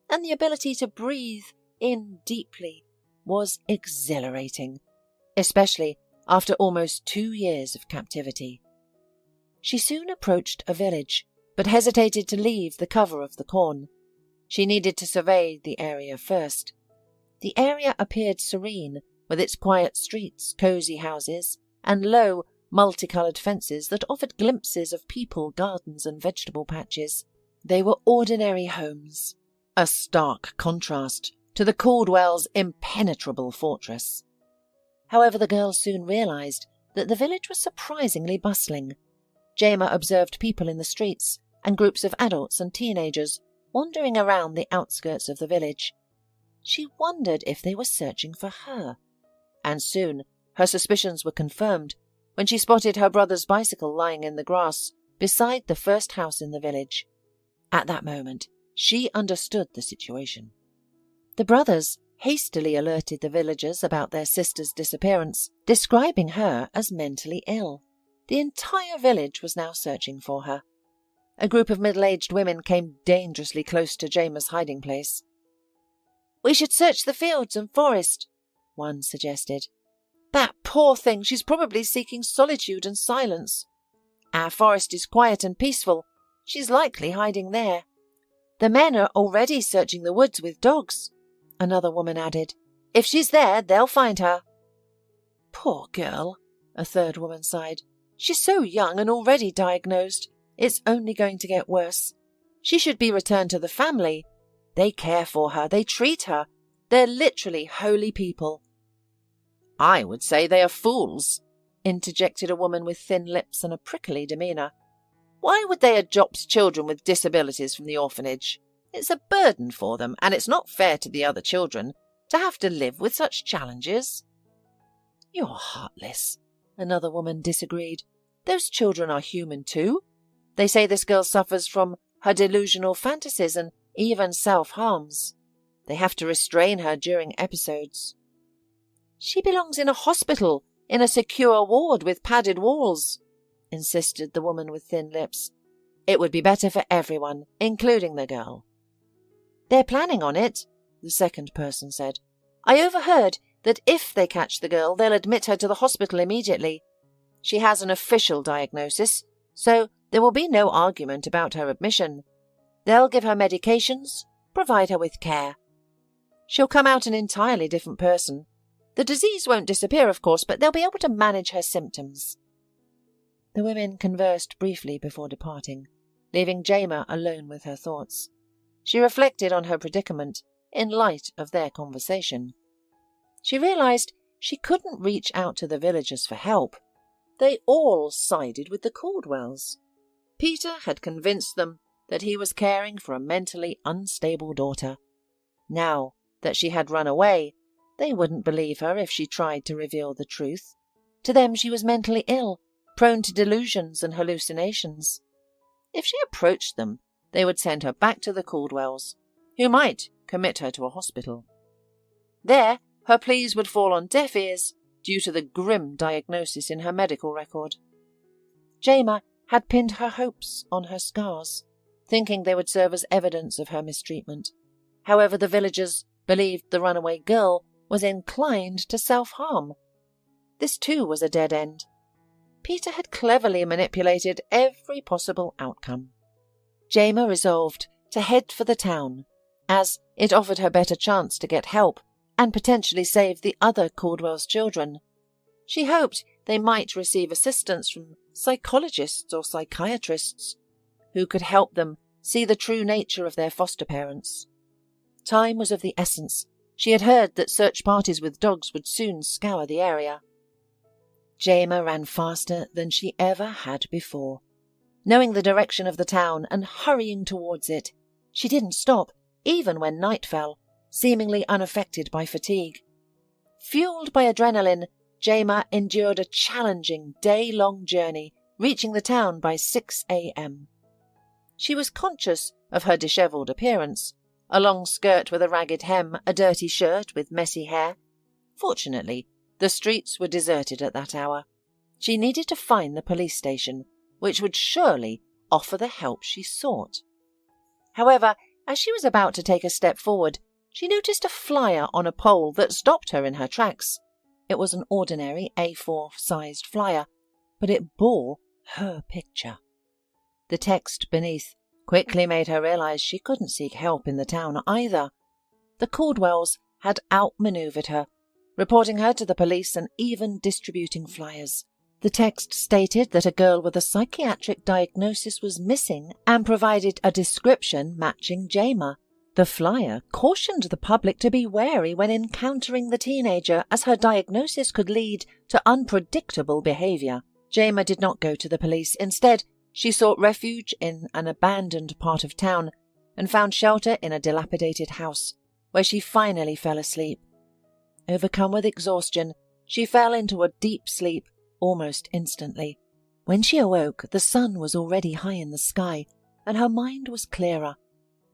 and the ability to breathe in deeply was exhilarating, especially after almost 2 years of captivity. She soon approached a village, but hesitated to leave the cover of the corn. She needed to survey the area first. The area appeared serene, with its quiet streets, cosy houses, and low, multicolored fences that offered glimpses of people, gardens, and vegetable patches. They were ordinary homes, a stark contrast to the Caldwell's impenetrable fortress. However, the girls soon realized that the village was surprisingly bustling. Jayma observed people in the streets and groups of adults and teenagers wandering around the outskirts of the village. She wondered if they were searching for her, and soon her suspicions were confirmed when she spotted her brother's bicycle lying in the grass beside the first house in the village. At that moment, she understood the situation. The brothers hastily alerted the villagers about their sister's disappearance, describing her as mentally ill. The entire village was now searching for her. A group of middle-aged women came dangerously close to Jayma's hiding place. "We should search the fields and forest," one suggested. "That poor thing, she's probably seeking solitude and silence. Our forest is quiet and peaceful. She's likely hiding there. The men are already searching the woods with dogs," another woman added. "If she's there, they'll find her." "Poor girl," a third woman sighed. "She's so young and already diagnosed. It's only going to get worse. She should be returned to the family. They care for her, they treat her. They're literally holy people." "I would say they are fools," interjected a woman with thin lips and a prickly demeanour. "Why would they adopt children with disabilities from the orphanage? It's a burden for them, and it's not fair to the other children to have to live with such challenges." "You're heartless," another woman disagreed. "Those children are human too. They say this girl suffers from her delusional fantasies and even self-harms. They have to restrain her during episodes." "She belongs in a hospital, in a secure ward with padded walls," insisted the woman with thin lips. "It would be better for everyone, including the girl." "They're planning on it," the second person said. "I overheard that if they catch the girl, they'll admit her to the hospital immediately. She has an official diagnosis, so there will be no argument about her admission. They'll give her medications, provide her with care. She'll come out an entirely different person. The disease won't disappear, of course, but they'll be able to manage her symptoms." The women conversed briefly before departing, leaving Jayma alone with her thoughts. She reflected on her predicament in light of their conversation. She realized she couldn't reach out to the villagers for help. They all sided with the Caldwells. Peter had convinced them that he was caring for a mentally unstable daughter. Now that she had run away, they wouldn't believe her if she tried to reveal the truth. To them she was mentally ill, prone to delusions and hallucinations. If she approached them, they would send her back to the Caldwells, who might commit her to a hospital. There, her pleas would fall on deaf ears due to the grim diagnosis in her medical record. Jayma had pinned her hopes on her scars, thinking they would serve as evidence of her mistreatment. However, the villagers believed the runaway girl was inclined to self-harm. This too was a dead end. Peter had cleverly manipulated every possible outcome. Jayma resolved to head for the town, as it offered her better chance to get help and potentially save the other Caldwell's children. She hoped they might receive assistance from psychologists or psychiatrists who could help them see the true nature of their foster parents. Time was of the essence. She had heard that search parties with dogs would soon scour the area. Jayma ran faster than she ever had before. Knowing the direction of the town and hurrying towards it, she didn't stop, even when night fell, seemingly unaffected by fatigue. Fueled by adrenaline, Jayma endured a challenging day-long journey, reaching the town by 6 a.m. She was conscious of her dishevelled appearance, a long skirt with a ragged hem, a dirty shirt with messy hair. Fortunately, the streets were deserted at that hour. She needed to find the police station, which would surely offer the help she sought. However, as she was about to take a step forward, she noticed a flyer on a pole that stopped her in her tracks. It was an ordinary A4-sized flyer, but it bore her picture. The text beneath quickly made her realize she couldn't seek help in the town either. The Caldwells had outmaneuvered her, reporting her to the police and even distributing flyers. The text stated that a girl with a psychiatric diagnosis was missing and provided a description matching Jayma, The flyer cautioned the public to be wary when encountering the teenager, as her diagnosis could lead to unpredictable behaviour. Jayma did not go to the police. Instead, she sought refuge in an abandoned part of town and found shelter in a dilapidated house, where she finally fell asleep. Overcome with exhaustion, she fell into a deep sleep almost instantly. When she awoke, the sun was already high in the sky, and her mind was clearer.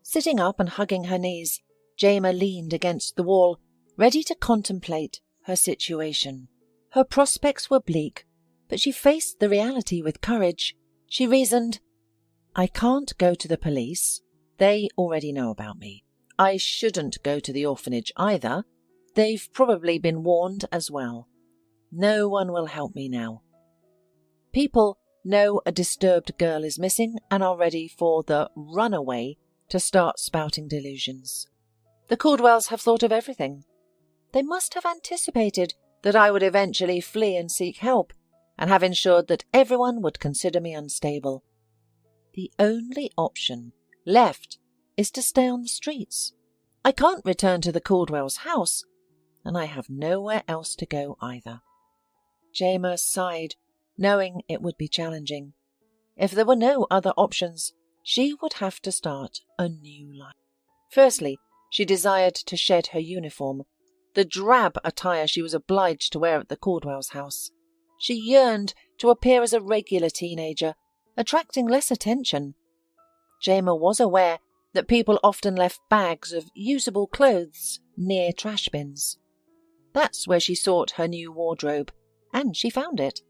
Sitting up and hugging her knees, Jayma leaned against the wall, ready to contemplate her situation. Her prospects were bleak, but she faced the reality with courage. She reasoned, I can't go to the police. They already know about me. I shouldn't go to the orphanage either. They've probably been warned as well. No one will help me now. People know a disturbed girl is missing and are ready for the runaway to start spouting delusions. The Caldwells have thought of everything. They must have anticipated that I would eventually flee and seek help, and have ensured that everyone would consider me unstable. The only option left is to stay on the streets. I can't return to the Caldwells' house, and I have nowhere else to go either. Jayma sighed, knowing it would be challenging. If there were no other options, she would have to start a new life. Firstly, she desired to shed her uniform, the drab attire she was obliged to wear at the Caldwells' house. She yearned to appear as a regular teenager, attracting less attention. Jayma was aware that people often left bags of usable clothes near trash bins. That's where she sought her new wardrobe, and she found it.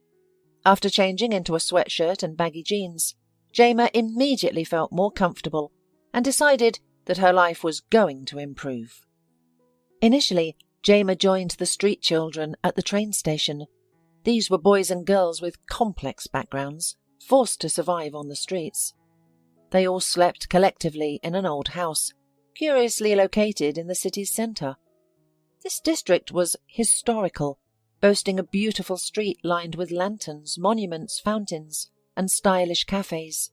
After changing into a sweatshirt and baggy jeans, Jayma immediately felt more comfortable and decided that her life was going to improve. Initially, Jayma joined the street children at the train station. These were boys and girls with complex backgrounds, forced to survive on the streets. They all slept collectively in an old house, curiously located in the city's centre. This district was historical, boasting a beautiful street lined with lanterns, monuments, fountains, and stylish cafes.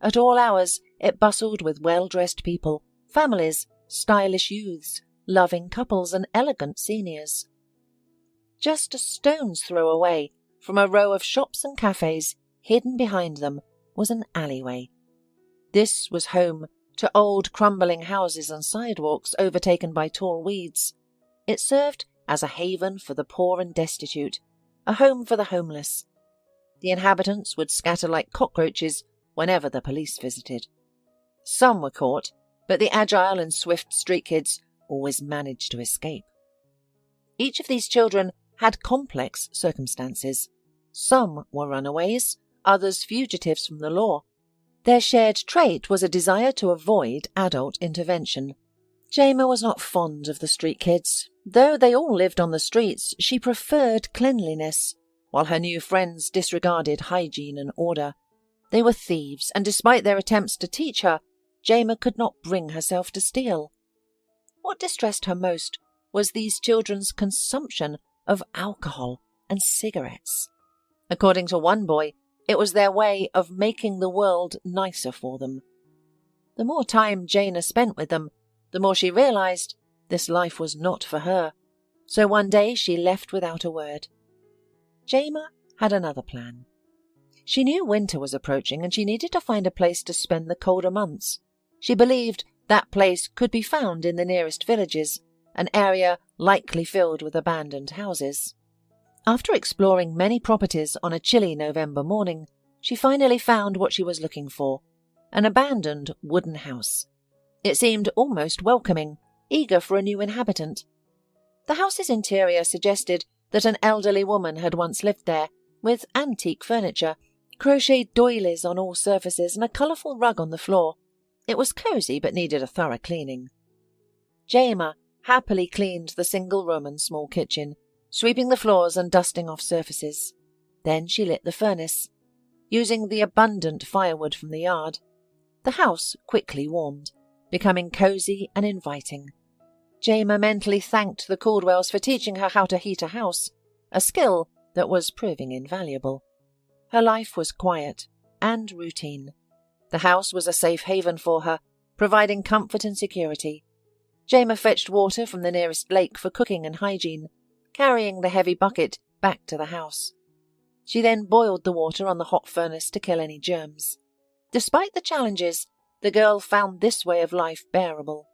At all hours, it bustled with well-dressed people, families, stylish youths, loving couples, and elegant seniors. Just a stone's throw away from a row of shops and cafes, hidden behind them, was an alleyway. This was home to old crumbling houses and sidewalks overtaken by tall weeds. It served as a haven for the poor and destitute, a home for the homeless. The inhabitants would scatter like cockroaches whenever the police visited. Some were caught, but the agile and swift street kids always managed to escape. Each of these children had complex circumstances. Some were runaways, others fugitives from the law. Their shared trait was a desire to avoid adult intervention. Jayma was not fond of the street kids. Though they all lived on the streets, she preferred cleanliness, while her new friends disregarded hygiene and order. They were thieves, and despite their attempts to teach her, Jayma could not bring herself to steal. What distressed her most was these children's consumption of alcohol and cigarettes. According to one boy, it was their way of making the world nicer for them. The more time Jayma spent with them, the more she realized this life was not for her. So one day she left without a word. Jayma had another plan. She knew winter was approaching and she needed to find a place to spend the colder months. She believed that place could be found in the nearest villages, an area likely filled with abandoned houses. After exploring many properties on a chilly November morning, she finally found what she was looking for, an abandoned wooden house. It seemed almost welcoming, eager for a new inhabitant. The house's interior suggested that an elderly woman had once lived there, with antique furniture, crocheted doilies on all surfaces, and a colourful rug on the floor. It was cosy but needed a thorough cleaning. Jayma happily cleaned the single room and small kitchen, sweeping the floors and dusting off surfaces. Then she lit the furnace. Using the abundant firewood from the yard, the house quickly warmed, becoming cosy and inviting. Jayma mentally thanked the Caldwells for teaching her how to heat a house, a skill that was proving invaluable. Her life was quiet and routine. The house was a safe haven for her, providing comfort and security. Jayma fetched water from the nearest lake for cooking and hygiene, carrying the heavy bucket back to the house. She then boiled the water on the hot furnace to kill any germs. Despite the challenges, the girl found this way of life bearable.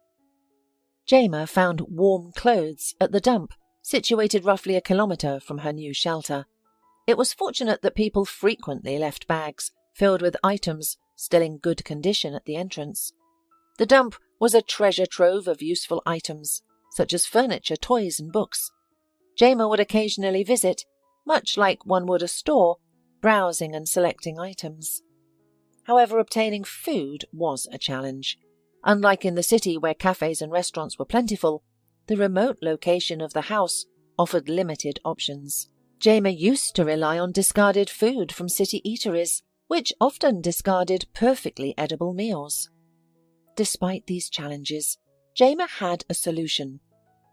Jayma found warm clothes at the dump, situated roughly a kilometre from her new shelter. It was fortunate that people frequently left bags filled with items still in good condition at the entrance. The dump was a treasure trove of useful items, such as furniture, toys and books. Jayma would occasionally visit, much like one would a store, browsing and selecting items. However, obtaining food was a challenge. Unlike in the city where cafes and restaurants were plentiful, the remote location of the house offered limited options. Jayma used to rely on discarded food from city eateries, which often discarded perfectly edible meals. Despite these challenges, Jayma had a solution.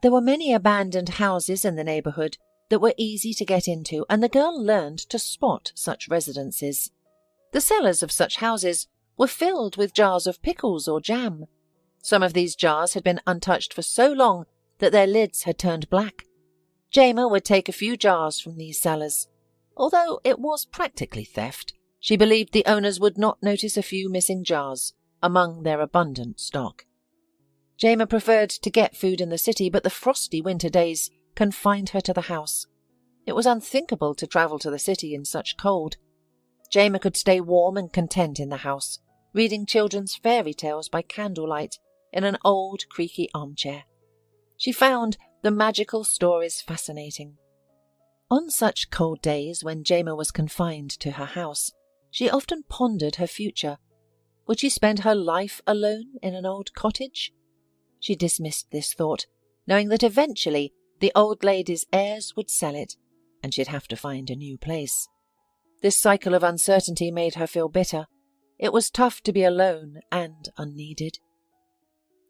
There were many abandoned houses in the neighbourhood that were easy to get into, and the girl learned to spot such residences. The cellars of such houses were filled with jars of pickles or jam. Some of these jars had been untouched for so long that their lids had turned black. Jayma would take a few jars from these cellars. Although it was practically theft, she believed the owners would not notice a few missing jars among their abundant stock. Jayma preferred to get food in the city, but the frosty winter days confined her to the house. It was unthinkable to travel to the city in such cold. Jayma could stay warm and content in the house, reading children's fairy tales by candlelight in an old, creaky armchair. She found the magical stories fascinating. On such cold days when Jayma was confined to her house, she often pondered her future. Would she spend her life alone in an old cottage? She dismissed this thought, knowing that eventually the old lady's heirs would sell it, and she'd have to find a new place. This cycle of uncertainty made her feel bitter. It was tough to be alone and unneeded.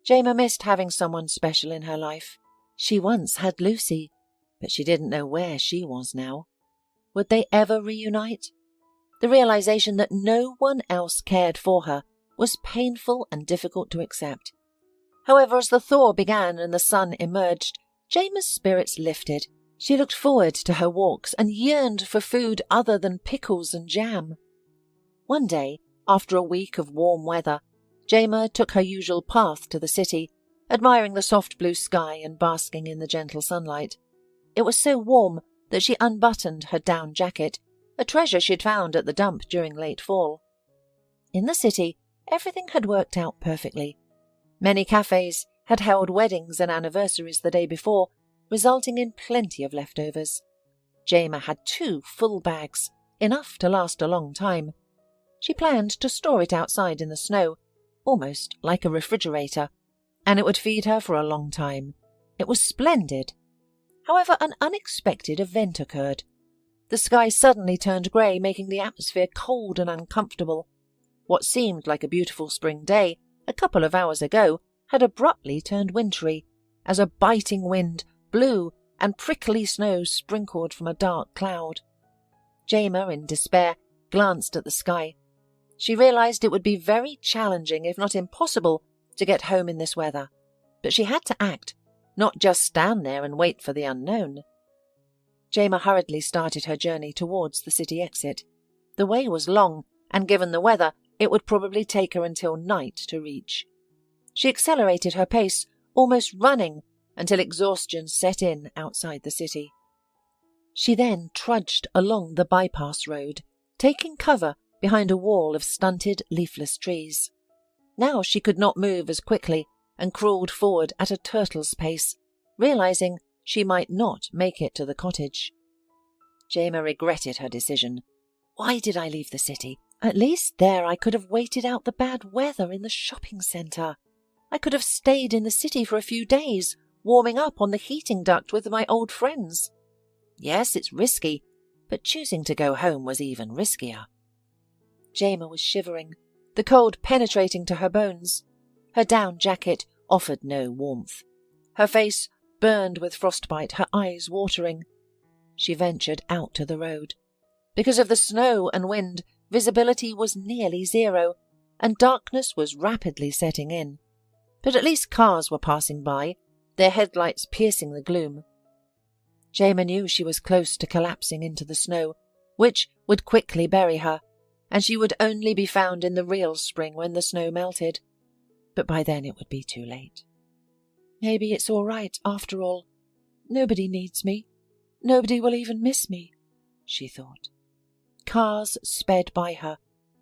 Jayma missed having someone special in her life. She once had Lucy, but she didn't know where she was now. Would they ever reunite? The realization that no one else cared for her was painful and difficult to accept. However, as the thaw began and the sun emerged, Jayma's spirits lifted. She looked forward to her walks and yearned for food other than pickles and jam. One day, after a week of warm weather, Jayma took her usual path to the city, admiring the soft blue sky and basking in the gentle sunlight. It was so warm that she unbuttoned her down jacket, a treasure she'd found at the dump during late fall. In the city, everything had worked out perfectly. Many cafes had held weddings and anniversaries the day before, resulting in plenty of leftovers. Jayma had 2 full bags, enough to last a long time. She planned to store it outside in the snow, almost like a refrigerator, and it would feed her for a long time. It was splendid. However, an unexpected event occurred. The sky suddenly turned grey, making the atmosphere cold and uncomfortable. What seemed like a beautiful spring day a couple of hours ago had abruptly turned wintry, as a biting wind blew and prickly snow sprinkled from a dark cloud. Jayma, in despair, glanced at the sky. She realized it would be very challenging, if not impossible, to get home in this weather. But she had to act, not just stand there and wait for the unknown. Jayma hurriedly started her journey towards the city exit. The way was long, and given the weather, it would probably take her until night to reach. She accelerated her pace, almost running, until exhaustion set in outside the city. She then trudged along the bypass road, taking cover behind a wall of stunted, leafless trees. Now she could not move as quickly and crawled forward at a turtle's pace, realizing she might not make it to the cottage. Jayma regretted her decision. Why did I leave the city? At least there I could have waited out the bad weather in the shopping centre. I could have stayed in the city for a few days, warming up on the heating duct with my old friends. Yes, it's risky, but choosing to go home was even riskier. Jayma was shivering, the cold penetrating to her bones. Her down jacket offered no warmth. Her face burned with frostbite, her eyes watering. She ventured out to the road. Because of the snow and wind, visibility was nearly zero, and darkness was rapidly setting in. But at least cars were passing by, their headlights piercing the gloom. Jayma knew she was close to collapsing into the snow, which would quickly bury her, and she would only be found in the real spring when the snow melted. But by then it would be too late. Maybe it's all right after all. Nobody needs me. Nobody will even miss me, she thought. Cars sped by her.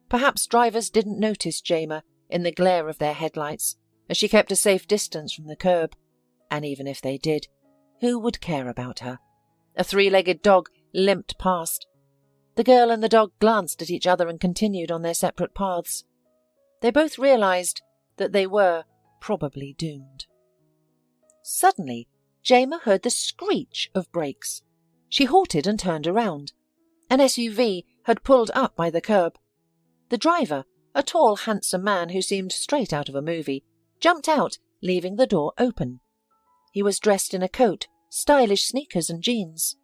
Perhaps drivers didn't notice Jayma in the glare of their headlights, as she kept a safe distance from the curb. And even if they did, who would care about her? A three-legged dog limped past. The girl and the dog glanced at each other and continued on their separate paths. They both realized that they were probably doomed. Suddenly, Jayma heard the screech of brakes. She halted and turned around. An SUV had pulled up by the curb. The driver, a tall, handsome man who seemed straight out of a movie, jumped out, leaving the door open. He was dressed in a coat, stylish sneakers and jeans.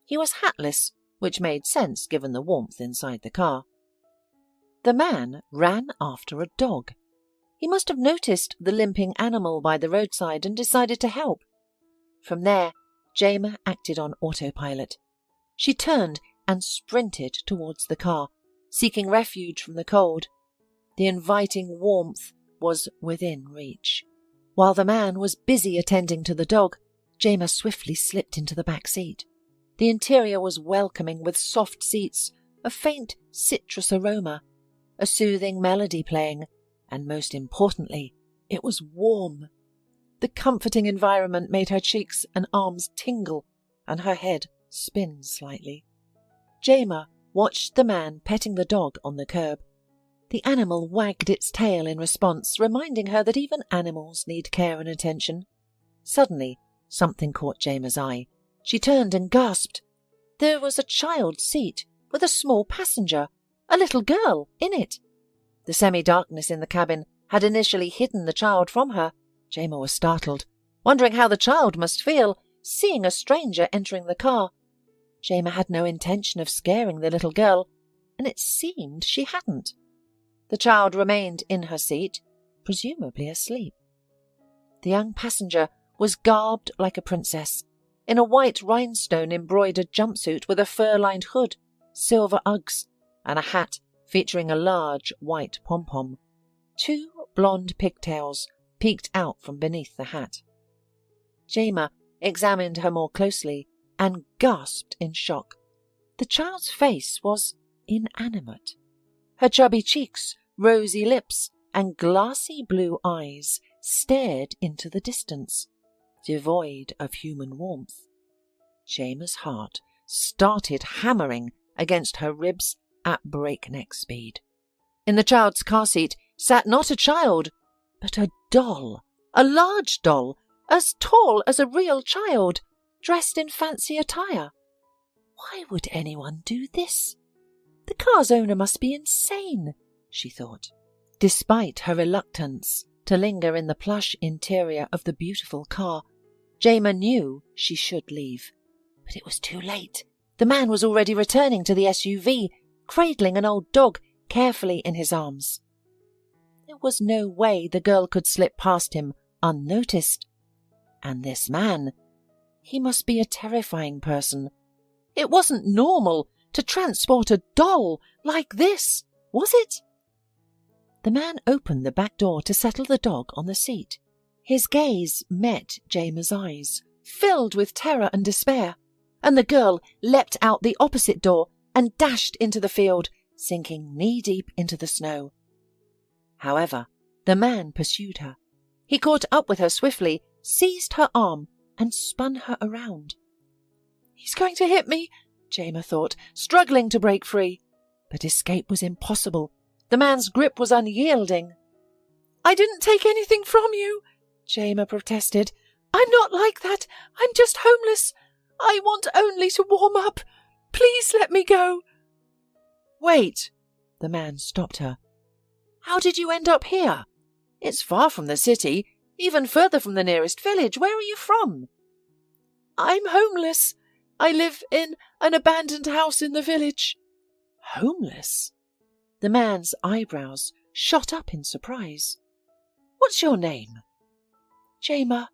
He was hatless, which made sense given the warmth inside the car. The man ran after a dog. He must have noticed the limping animal by the roadside and decided to help. From there, Jayma acted on autopilot. She turned and sprinted towards the car, seeking refuge from the cold. The inviting warmth was within reach. While the man was busy attending to the dog, Jayma swiftly slipped into the back seat. The interior was welcoming with soft seats, a faint citrus aroma, a soothing melody playing, and most importantly, it was warm. The comforting environment made her cheeks and arms tingle and her head spin slightly. Jayma watched the man petting the dog on the curb. The animal wagged its tail in response, reminding her that even animals need care and attention. Suddenly, something caught Jayma's eye. She turned and gasped. There was a child's seat with a small passenger, a little girl, in it. The semi-darkness in the cabin had initially hidden the child from her. Jayma was startled, wondering how the child must feel, seeing a stranger entering the car. Jayma had no intention of scaring the little girl, and it seemed she hadn't. The child remained in her seat, presumably asleep. The young passenger was garbed like a princess, in a white rhinestone-embroidered jumpsuit with a fur-lined hood, silver Uggs, and a hat featuring a large white pom-pom. 2 blonde pigtails peeked out from beneath the hat. Jayma examined her more closely and gasped in shock. The child's face was inanimate. Her chubby cheeks, rosy lips, and glassy blue eyes stared into the distance, devoid of human warmth. Jayma's heart started hammering against her ribs at breakneck speed. In the child's car seat sat not a child, but a doll, a large doll, as tall as a real child, dressed in fancy attire. Why would anyone do this? The car's owner must be insane, she thought. Despite her reluctance to linger in the plush interior of the beautiful car, Jayma knew she should leave. But it was too late. The man was already returning to the SUV, cradling an old dog carefully in his arms. There was no way the girl could slip past him unnoticed. And this man, he must be a terrifying person. It wasn't normal to transport a doll like this, was it? The man opened the back door to settle the dog on the seat. His gaze met Jayma's eyes, filled with terror and despair, and the girl leapt out the opposite door and dashed into the field, sinking knee-deep into the snow. However, the man pursued her. He caught up with her swiftly, seized her arm, and spun her around. He's going to hit me, Jayma thought, struggling to break free. But escape was impossible. The man's grip was unyielding. I didn't take anything from you, Jayma protested. I'm not like that. I'm just homeless. I want only to warm up. Please let me go. Wait, the man stopped her. How did you end up here? It's far from the city, even further from the nearest village. Where are you from? I'm homeless. I live in an abandoned house in the village. Homeless? The man's eyebrows shot up in surprise. "What's your name?" "Jayma,"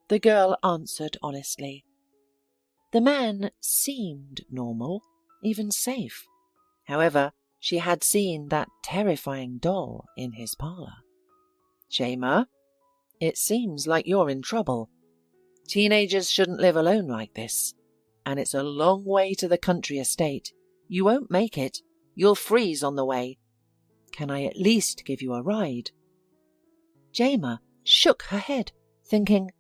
the girl answered honestly. The man seemed normal, even safe. However, she had seen that terrifying doll in his parlour. "Jayma, it seems like you're in trouble. Teenagers shouldn't live alone like this. And it's a long way to the country estate. You won't make it. You'll freeze on the way. Can I at least give you a ride?" Jayma shook her head, thinking,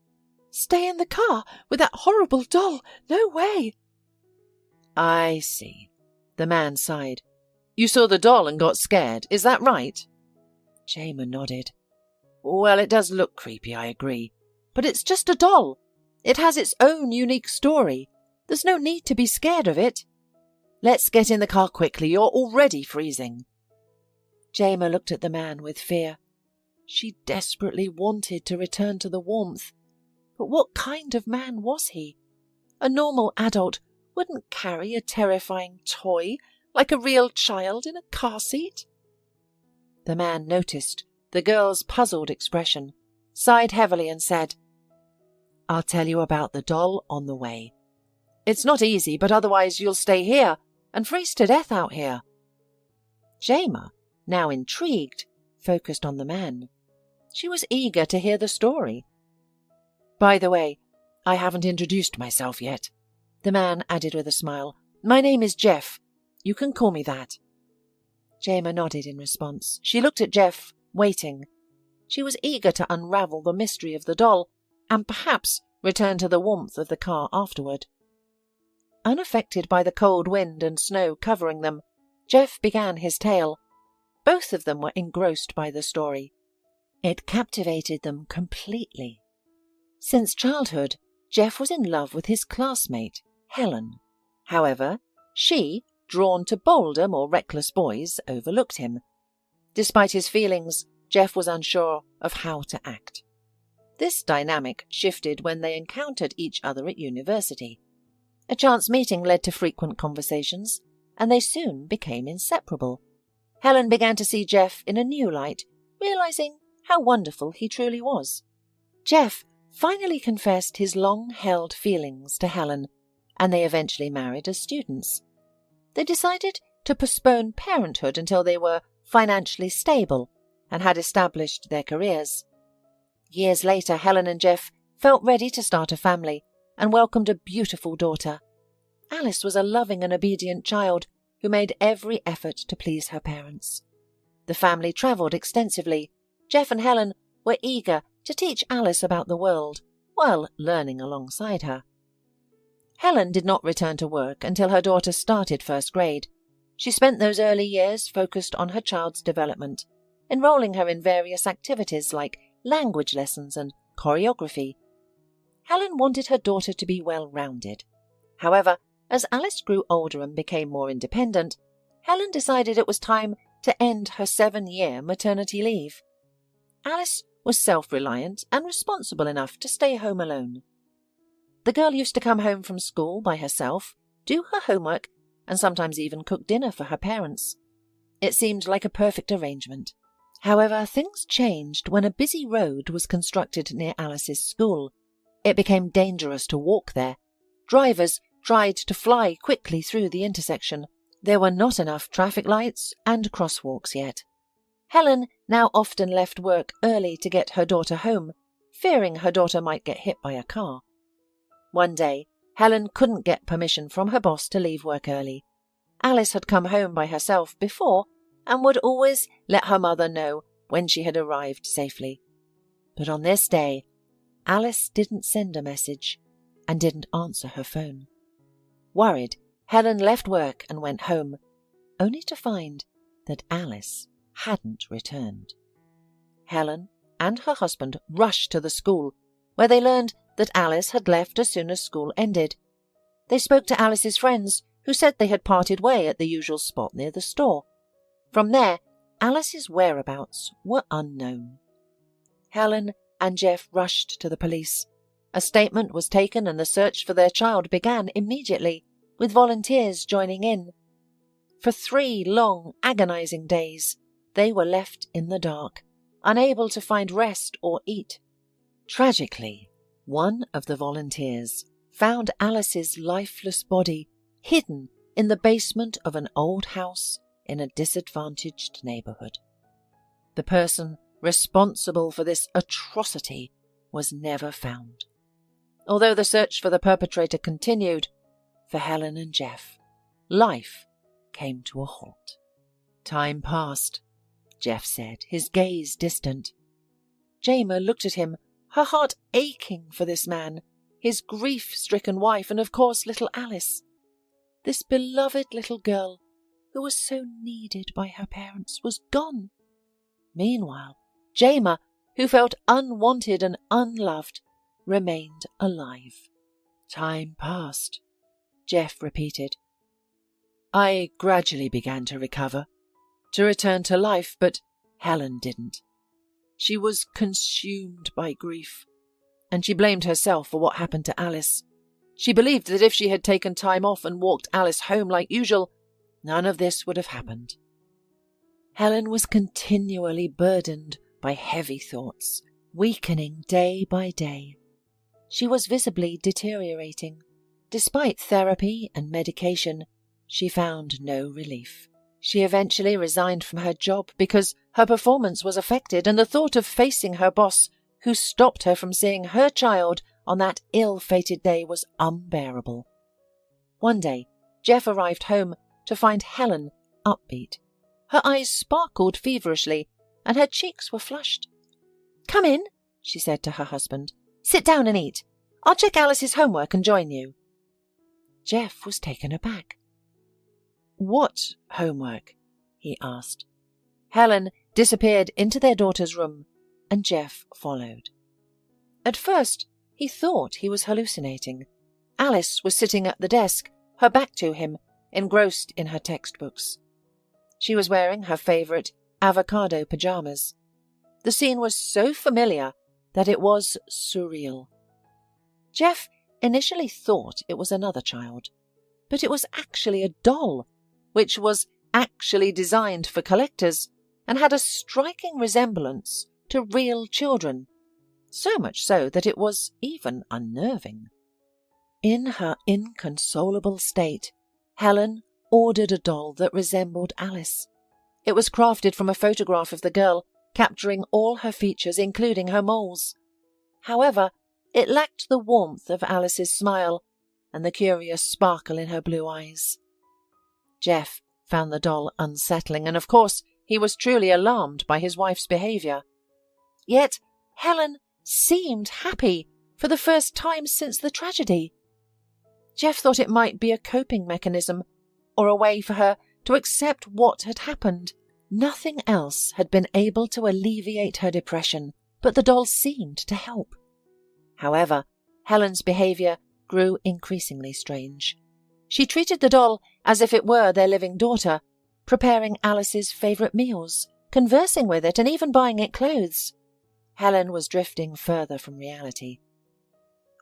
"Stay in the car with that horrible doll. No way." "I see." The man sighed. "You saw the doll and got scared, is that right?" Jayma nodded. "Well, it does look creepy, I agree. But it's just a doll. It has its own unique story. There's no need to be scared of it. Let's get in the car quickly. You're already freezing." Jayma looked at the man with fear. She desperately wanted to return to the warmth. But what kind of man was he? A normal adult wouldn't carry a terrifying toy like a real child in a car seat. The man noticed the girl's puzzled expression, sighed heavily and said, "I'll tell you about the doll on the way. It's not easy, but otherwise you'll stay here and freeze to death out here." Jayma, now intrigued, focused on the man. She was eager to hear the story. "By the way, I haven't introduced myself yet," the man added with a smile. "My name is Jeff. You can call me that." Jayma nodded in response. She looked at Jeff, waiting. She was eager to unravel the mystery of the doll and perhaps return to the warmth of the car afterward. Unaffected by the cold wind and snow covering them, Jeff began his tale. Both of them were engrossed by the story. It captivated them completely. Since childhood, Jeff was in love with his classmate, Helen. However, she, drawn to bolder, more reckless boys, overlooked him. Despite his feelings, Jeff was unsure of how to act. This dynamic shifted when they encountered each other at university. A chance meeting led to frequent conversations, and they soon became inseparable. Helen began to see Jeff in a new light, realizing how wonderful he truly was. Jeff finally confessed his long-held feelings to Helen, and they eventually married as students. They decided to postpone parenthood until they were financially stable and had established their careers. Years later, Helen and Jeff felt ready to start a family and welcomed a beautiful daughter. Alice was a loving and obedient child who made every effort to please her parents. The family travelled extensively. Jeff and Helen were eager to teach Alice about the world while learning alongside her. Helen did not return to work until her daughter started first grade. She spent those early years focused on her child's development, enrolling her in various activities like language lessons and choreography. Helen wanted her daughter to be well-rounded. However, as Alice grew older and became more independent, Helen decided it was time to end her 7-year maternity leave. Alice was self-reliant and responsible enough to stay home alone. The girl used to come home from school by herself, do her homework, and sometimes even cook dinner for her parents. It seemed like a perfect arrangement. However, things changed when a busy road was constructed near Alice's school. It became dangerous to walk there. Drivers tried to fly quickly through the intersection. There were not enough traffic lights and crosswalks yet. Helen now often left work early to get her daughter home, fearing her daughter might get hit by a car. One day, Helen couldn't get permission from her boss to leave work early. Alice had come home by herself before and would always let her mother know when she had arrived safely. But on this day, Alice didn't send a message and didn't answer her phone. Worried, Helen left work and went home, only to find that Alice hadn't returned. Helen and her husband rushed to the school, where they learned that Alice had left as soon as school ended. They spoke to Alice's friends, who said they had parted way at the usual spot near the store. From there, Alice's whereabouts were unknown. Helen and Jeff rushed to the police. A statement was taken and the search for their child began immediately, with volunteers joining in. For 3 long, agonizing days, they were left in the dark, unable to find rest or eat. Tragically, one of the volunteers found Alice's lifeless body hidden in the basement of an old house in a disadvantaged neighbourhood. The person responsible for this atrocity was never found. Although the search for the perpetrator continued, for Helen and Jeff, life came to a halt. Time passed, Jeff said, his gaze distant. Jayma looked at him, her heart aching for this man, his grief-stricken wife, and of course little Alice. This beloved little girl, who was so needed by her parents, was gone. Meanwhile, Jayma, who felt unwanted and unloved, remained alive. Time passed, Jeff repeated. I gradually began to recover, to return to life, but Helen didn't. She was consumed by grief, and she blamed herself for what happened to Alice. She believed that if she had taken time off and walked Alice home like usual, none of this would have happened. Helen was continually burdened by heavy thoughts, weakening day by day. She was visibly deteriorating. Despite therapy and medication, she found no relief. She eventually resigned from her job because her performance was affected, and the thought of facing her boss, who stopped her from seeing her child on that ill-fated day, was unbearable. One day, Jeff arrived home to find Helen upbeat. Her eyes sparkled feverishly, and her cheeks were flushed. "Come in," she said to her husband. "Sit down and eat. I'll check Alice's homework and join you." Jeff was taken aback. "What homework?" he asked. Helen disappeared into their daughter's room, and Jeff followed. At first, he thought he was hallucinating. Alice was sitting at the desk, her back to him, engrossed in her textbooks. She was wearing her favourite avocado pyjamas. The scene was so familiar that it was surreal. Jeff initially thought it was another child, but it was actually a doll, which was actually designed for collectors and had a striking resemblance to real children, so much so that it was even unnerving. In her inconsolable state, Helen ordered a doll that resembled Alice. It was crafted from a photograph of the girl, capturing all her features, including her moles. However, it lacked the warmth of Alice's smile and the curious sparkle in her blue eyes. Jeff found the doll unsettling, and of course he was truly alarmed by his wife's behaviour. Yet Helen seemed happy for the first time since the tragedy. Jeff thought it might be a coping mechanism, or a way for her to accept what had happened. Nothing else had been able to alleviate her depression, but the doll seemed to help. However, Helen's behaviour grew increasingly strange. She treated the doll as if it were their living daughter, preparing Alice's favourite meals, conversing with it, and even buying it clothes. Helen was drifting further from reality.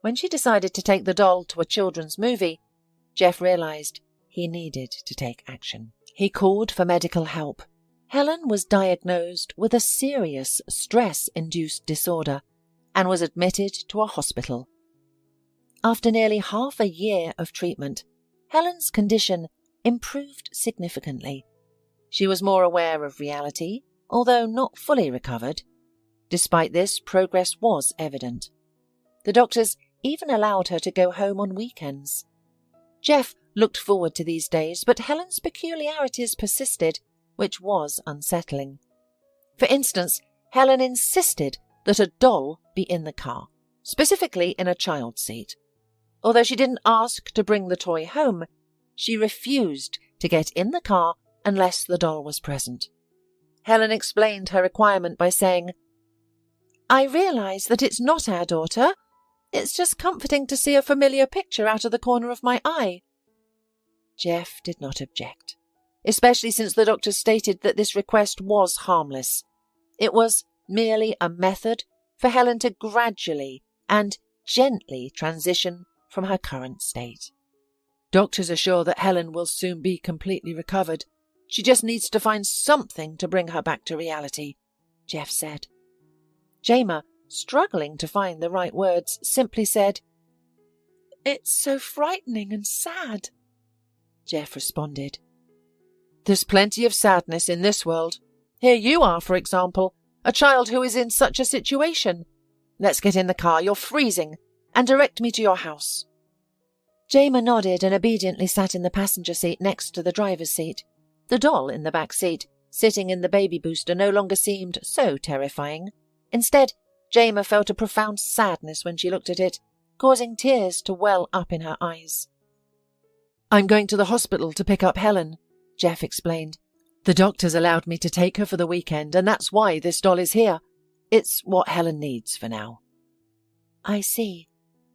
When she decided to take the doll to a children's movie, Jeff realised he needed to take action. He called for medical help. Helen was diagnosed with a serious stress-induced disorder and was admitted to a hospital. After nearly half a year of treatment, Helen's condition improved significantly. She was more aware of reality, although not fully recovered. Despite this, progress was evident. The doctors even allowed her to go home on weekends. Jeff looked forward to these days, but Helen's peculiarities persisted, which was unsettling. For instance, Helen insisted that a doll be in the car, specifically in a child's seat. Although she didn't ask to bring the toy home, she refused to get in the car unless the doll was present. Helen explained her requirement by saying, "I realise that it's not our daughter. It's just comforting to see a familiar picture out of the corner of my eye." Jeff did not object, especially since the doctor stated that this request was harmless. It was merely a method for Helen to gradually and gently transition from her current state. Doctors assure that Helen will soon be completely recovered, She just needs to find something to bring her back to reality, Jeff said. Jayma, struggling to find the right words, simply said, "It's so frightening and sad." Jeff responded, "There's plenty of sadness in this world. Here you are, for example, a child who is in such a situation. Let's get in the car, you're freezing, and direct me to your house." Jayma nodded and obediently sat in the passenger seat next to the driver's seat. The doll in the back seat, sitting in the baby booster, no longer seemed so terrifying. Instead, Jayma felt a profound sadness when she looked at it, causing tears to well up in her eyes. "I'm going to the hospital to pick up Helen," Jeff explained. "The doctors allowed me to take her for the weekend, and that's why this doll is here. It's what Helen needs for now." "I see,"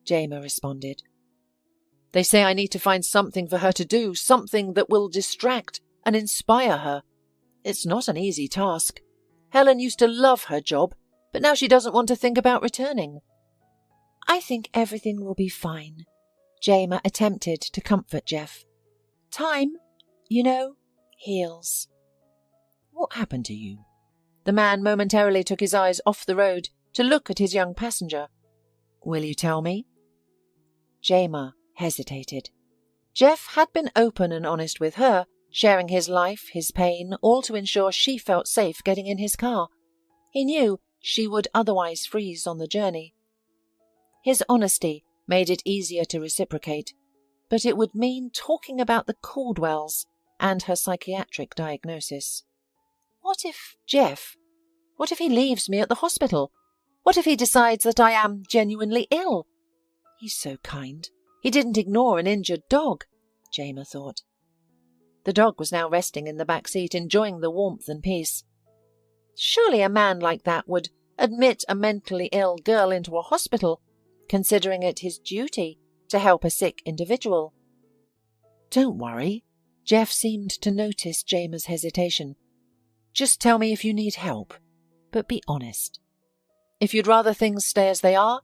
Jayma responded. "They say I need to find something for her to do, something that will distract and inspire her. It's not an easy task. Helen used to love her job, but now she doesn't want to think about returning." "I think everything will be fine," Jayma attempted to comfort Jeff. "Time, heals." "What happened to you?" The man momentarily took his eyes off the road to look at his young passenger. "Will you tell me?" Jayma hesitated. Jeff had been open and honest with her, sharing his life, his pain, all to ensure she felt safe getting in his car. He knew she would otherwise freeze on the journey. His honesty made it easier to reciprocate, but it would mean talking about the Caldwells and her psychiatric diagnosis. What if he leaves me at the hospital? What if he decides that I am genuinely ill? He's so kind. He didn't ignore an injured dog, Jayma thought. The dog was now resting in the back seat, enjoying the warmth and peace. Surely a man like that would admit a mentally ill girl into a hospital, considering it his duty to help a sick individual. "Don't worry." Jeff seemed to notice Jayma's hesitation. "Just tell me if you need help, but be honest. If you'd rather things stay as they are,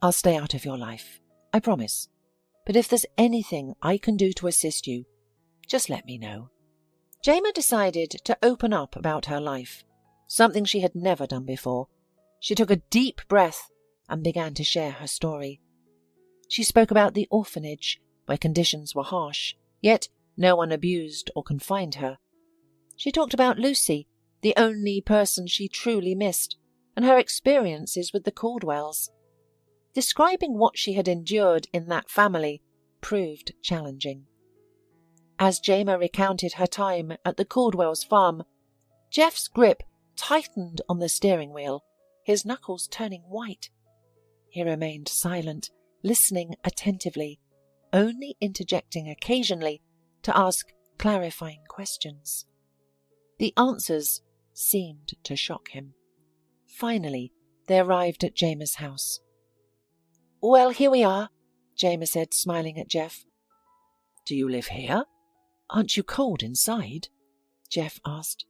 I'll stay out of your life. I promise. But if there's anything I can do to assist you, just let me know." Jayma decided to open up about her life, something she had never done before. She took a deep breath and began to share her story. She spoke about the orphanage, where conditions were harsh, yet no one abused or confined her. She talked about Lucy, the only person she truly missed, and her experiences with the Caldwells. Describing what she had endured in that family proved challenging. As Jayma recounted her time at the Caldwells' farm, Jeff's grip tightened on the steering wheel, his knuckles turning white. He remained silent, listening attentively, only interjecting occasionally to ask clarifying questions. The answers seemed to shock him. Finally, they arrived at Jayma's house. "Well, here we are," Jayma said, smiling at Jeff. "Do you live here? Aren't you cold inside?" Jeff asked.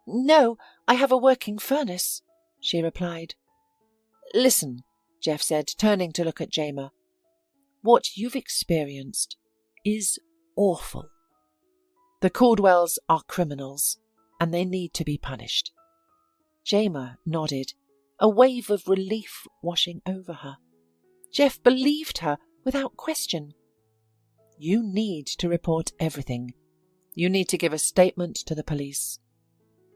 "No, I have a working furnace," she replied. "Listen," Jeff said, turning to look at Jayma. "What you've experienced is awful. The Caldwells are criminals, and they need to be punished." Jayma nodded, a wave of relief washing over her. Jeff believed her without question. "You need to report everything. You need to give a statement to the police."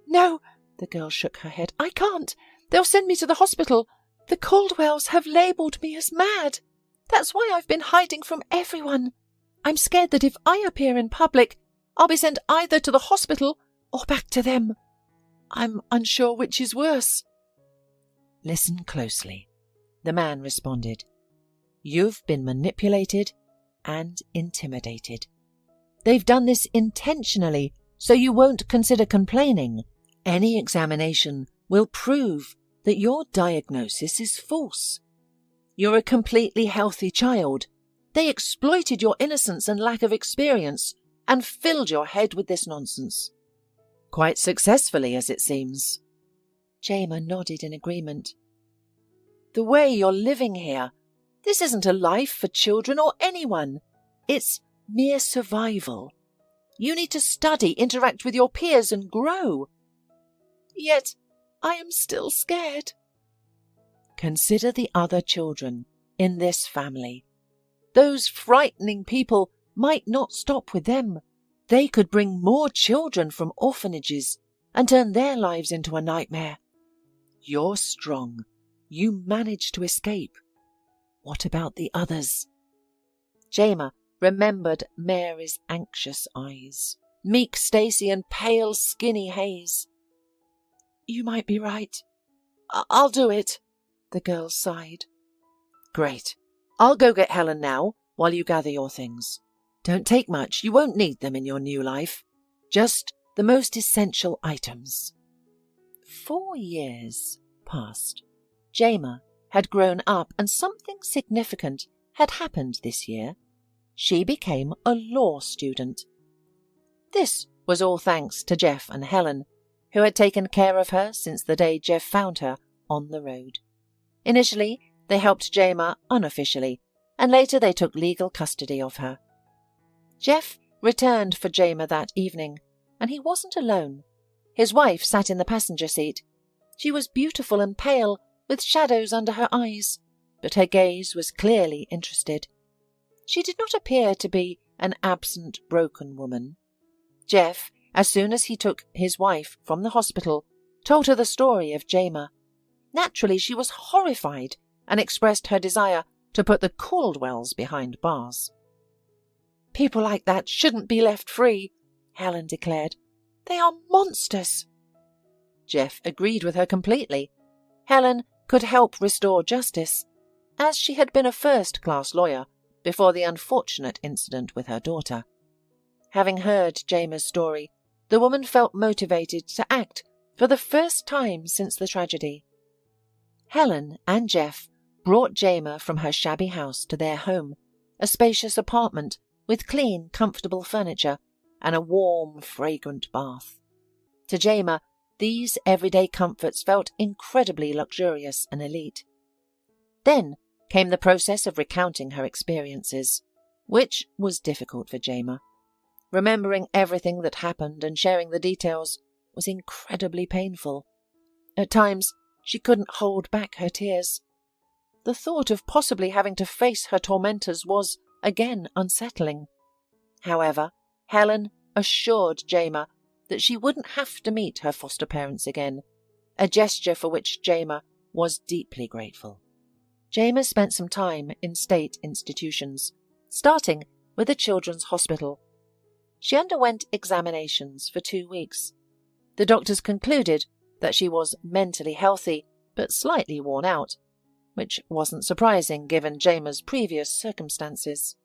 "No," the girl shook her head. "I can't. They'll send me to the hospital. The Caldwells have labelled me as mad. That's why I've been hiding from everyone. I'm scared that if I appear in public, I'll be sent either to the hospital or back to them. I'm unsure which is worse." "Listen closely," the man responded. "You've been manipulated and intimidated. They've done this intentionally, so you won't consider complaining. Any examination will prove that your diagnosis is false. You're a completely healthy child. They exploited your innocence and lack of experience and filled your head with this nonsense. Quite successfully, as it seems." Jayma nodded in agreement. "The way you're living here, this isn't a life for children or anyone. It's mere survival. You need to study, interact with your peers, and grow. Yet I am still scared. Consider the other children in this family. Those frightening people might not stop with them. They could bring more children from orphanages and turn their lives into a nightmare. You're strong. You managed to escape. What about the others? Jayma remembered Mary's anxious eyes, meek Stacy and pale, skinny Hayes. You might be right. I'll do it, the girl sighed. Great. I'll go get Helen now while you gather your things. Don't take much. You won't need them in your new life. Just the most essential items. 4 years passed. Jayma had grown up and something significant had happened this year. She became a law student. This was all thanks to Jeff and Helen, who had taken care of her since the day Jeff found her on the road. Initially, they helped Jayma unofficially, and later they took legal custody of her. Jeff returned for Jayma that evening, and he wasn't alone. His wife sat in the passenger seat. She was beautiful and pale, with shadows under her eyes, but her gaze was clearly interested. She did not appear to be an absent, broken woman. Jeff, as soon as he took his wife from the hospital, told her the story of Jayma. Naturally, she was horrified and expressed her desire to put the Caldwells behind bars. People like that shouldn't be left free, Helen declared. They are monsters. Jeff agreed with her completely. Helen could help restore justice, as she had been a first-class lawyer before the unfortunate incident with her daughter. Having heard Jayma's story, the woman felt motivated to act for the first time since the tragedy. Helen and Jeff brought Jayma from her shabby house to their home, a spacious apartment with clean, comfortable furniture and a warm, fragrant bath. To Jayma, these everyday comforts felt incredibly luxurious and elite. Then came the process of recounting her experiences, which was difficult for Jayma. Remembering everything that happened and sharing the details was incredibly painful. At times, she couldn't hold back her tears. The thought of possibly having to face her tormentors was, again, unsettling. However, Helen assured Jayma that she wouldn't have to meet her foster parents again, a gesture for which Jayma was deeply grateful. Jayma spent some time in state institutions, starting with a children's hospital. She underwent examinations for 2 weeks. The doctors concluded that she was mentally healthy but slightly worn out, which wasn't surprising given Jayma's previous circumstances.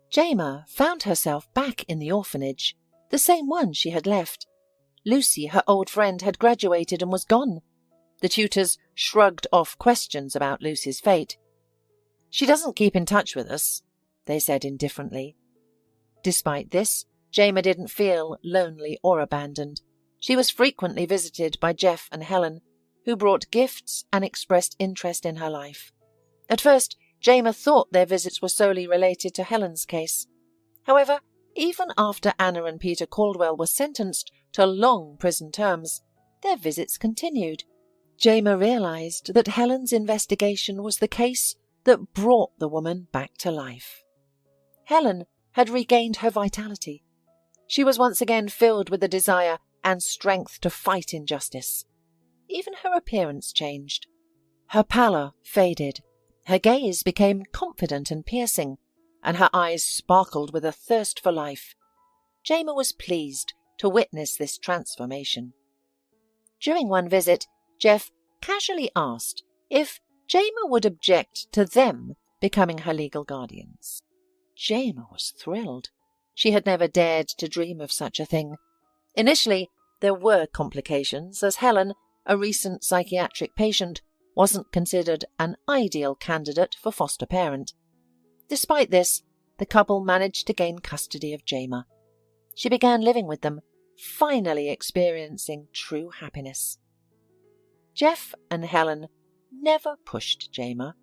Jayma found herself back in the orphanage, the same one she had left. Lucy, her old friend, had graduated and was gone. The tutors shrugged off questions about Lucy's fate. She doesn't keep in touch with us, they said indifferently. Despite this, Jayma didn't feel lonely or abandoned. She was frequently visited by Jeff and Helen, who brought gifts and expressed interest in her life. At first, Jayma thought their visits were solely related to Helen's case. However, even after Anna and Peter Caldwell were sentenced to long prison terms, their visits continued. Jayma realized that Helen's investigation was the case that brought the woman back to life. Helen had regained her vitality. She was once again filled with the desire and strength to fight injustice. Even her appearance changed. Her pallor faded. Her gaze became confident and piercing, and her eyes sparkled with a thirst for life. Jayma was pleased to witness this transformation. During one visit, Jeff casually asked if Jayma would object to them becoming her legal guardians. Jayma was thrilled. She had never dared to dream of such a thing. Initially, there were complications, as Helen, a recent psychiatric patient, wasn't considered an ideal candidate for foster parent. Despite this, the couple managed to gain custody of Jayma. She began living with them, finally experiencing true happiness. Jeff and Helen never pushed Jayma.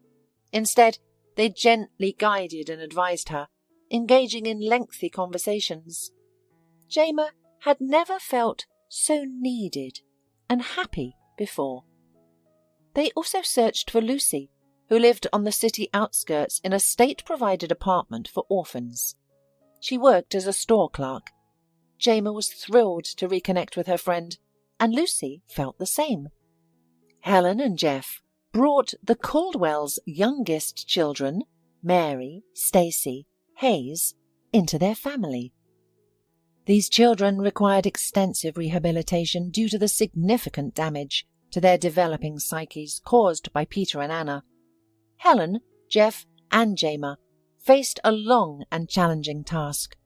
Instead, they gently guided and advised her, engaging in lengthy conversations. Jayma had never felt so needed and happy before. They also searched for Lucy, who lived on the city outskirts in a state-provided apartment for orphans. She worked as a store clerk. Jayma was thrilled to reconnect with her friend, and Lucy felt the same. Helen and Jeff brought the Caldwells' youngest children, Mary, Stacy, Hayes, into their family. These children required extensive rehabilitation due to the significant damage to their developing psyches caused by Peter and Anna. Helen, Jeff, and Jayma faced a long and challenging task,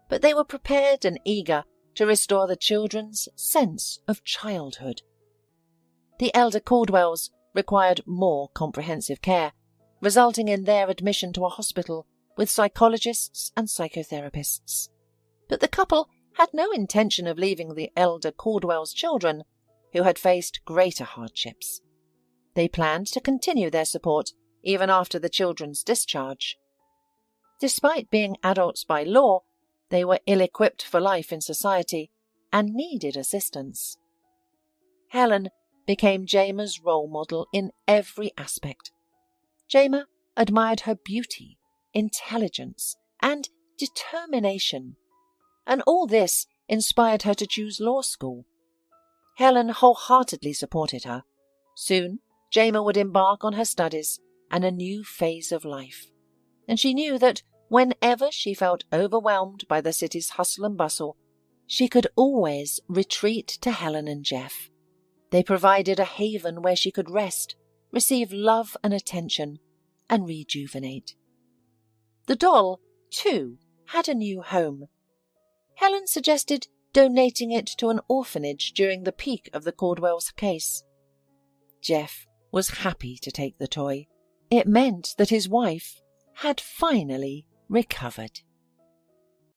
but they were prepared and eager to restore the children's sense of childhood. The elder Caldwells required more comprehensive care, resulting in their admission to a hospital with psychologists and psychotherapists. But the couple had no intention of leaving the elder Caldwell's children, who had faced greater hardships. They planned to continue their support even after the children's discharge. Despite being adults by law, they were ill-equipped for life in society and needed assistance. Helen became Jayma's role model in every aspect. Jayma admired her beauty, intelligence, and determination, and all this inspired her to choose law school. Helen wholeheartedly supported her. Soon, Jayma would embark on her studies and a new phase of life, and she knew that whenever she felt overwhelmed by the city's hustle and bustle, she could always retreat to Helen and Jeff. They provided a haven where she could rest, receive love and attention, and rejuvenate. The doll, too, had a new home. Helen suggested donating it to an orphanage during the peak of the Caldwell's case. Jeff was happy to take the toy. It meant that his wife had finally recovered.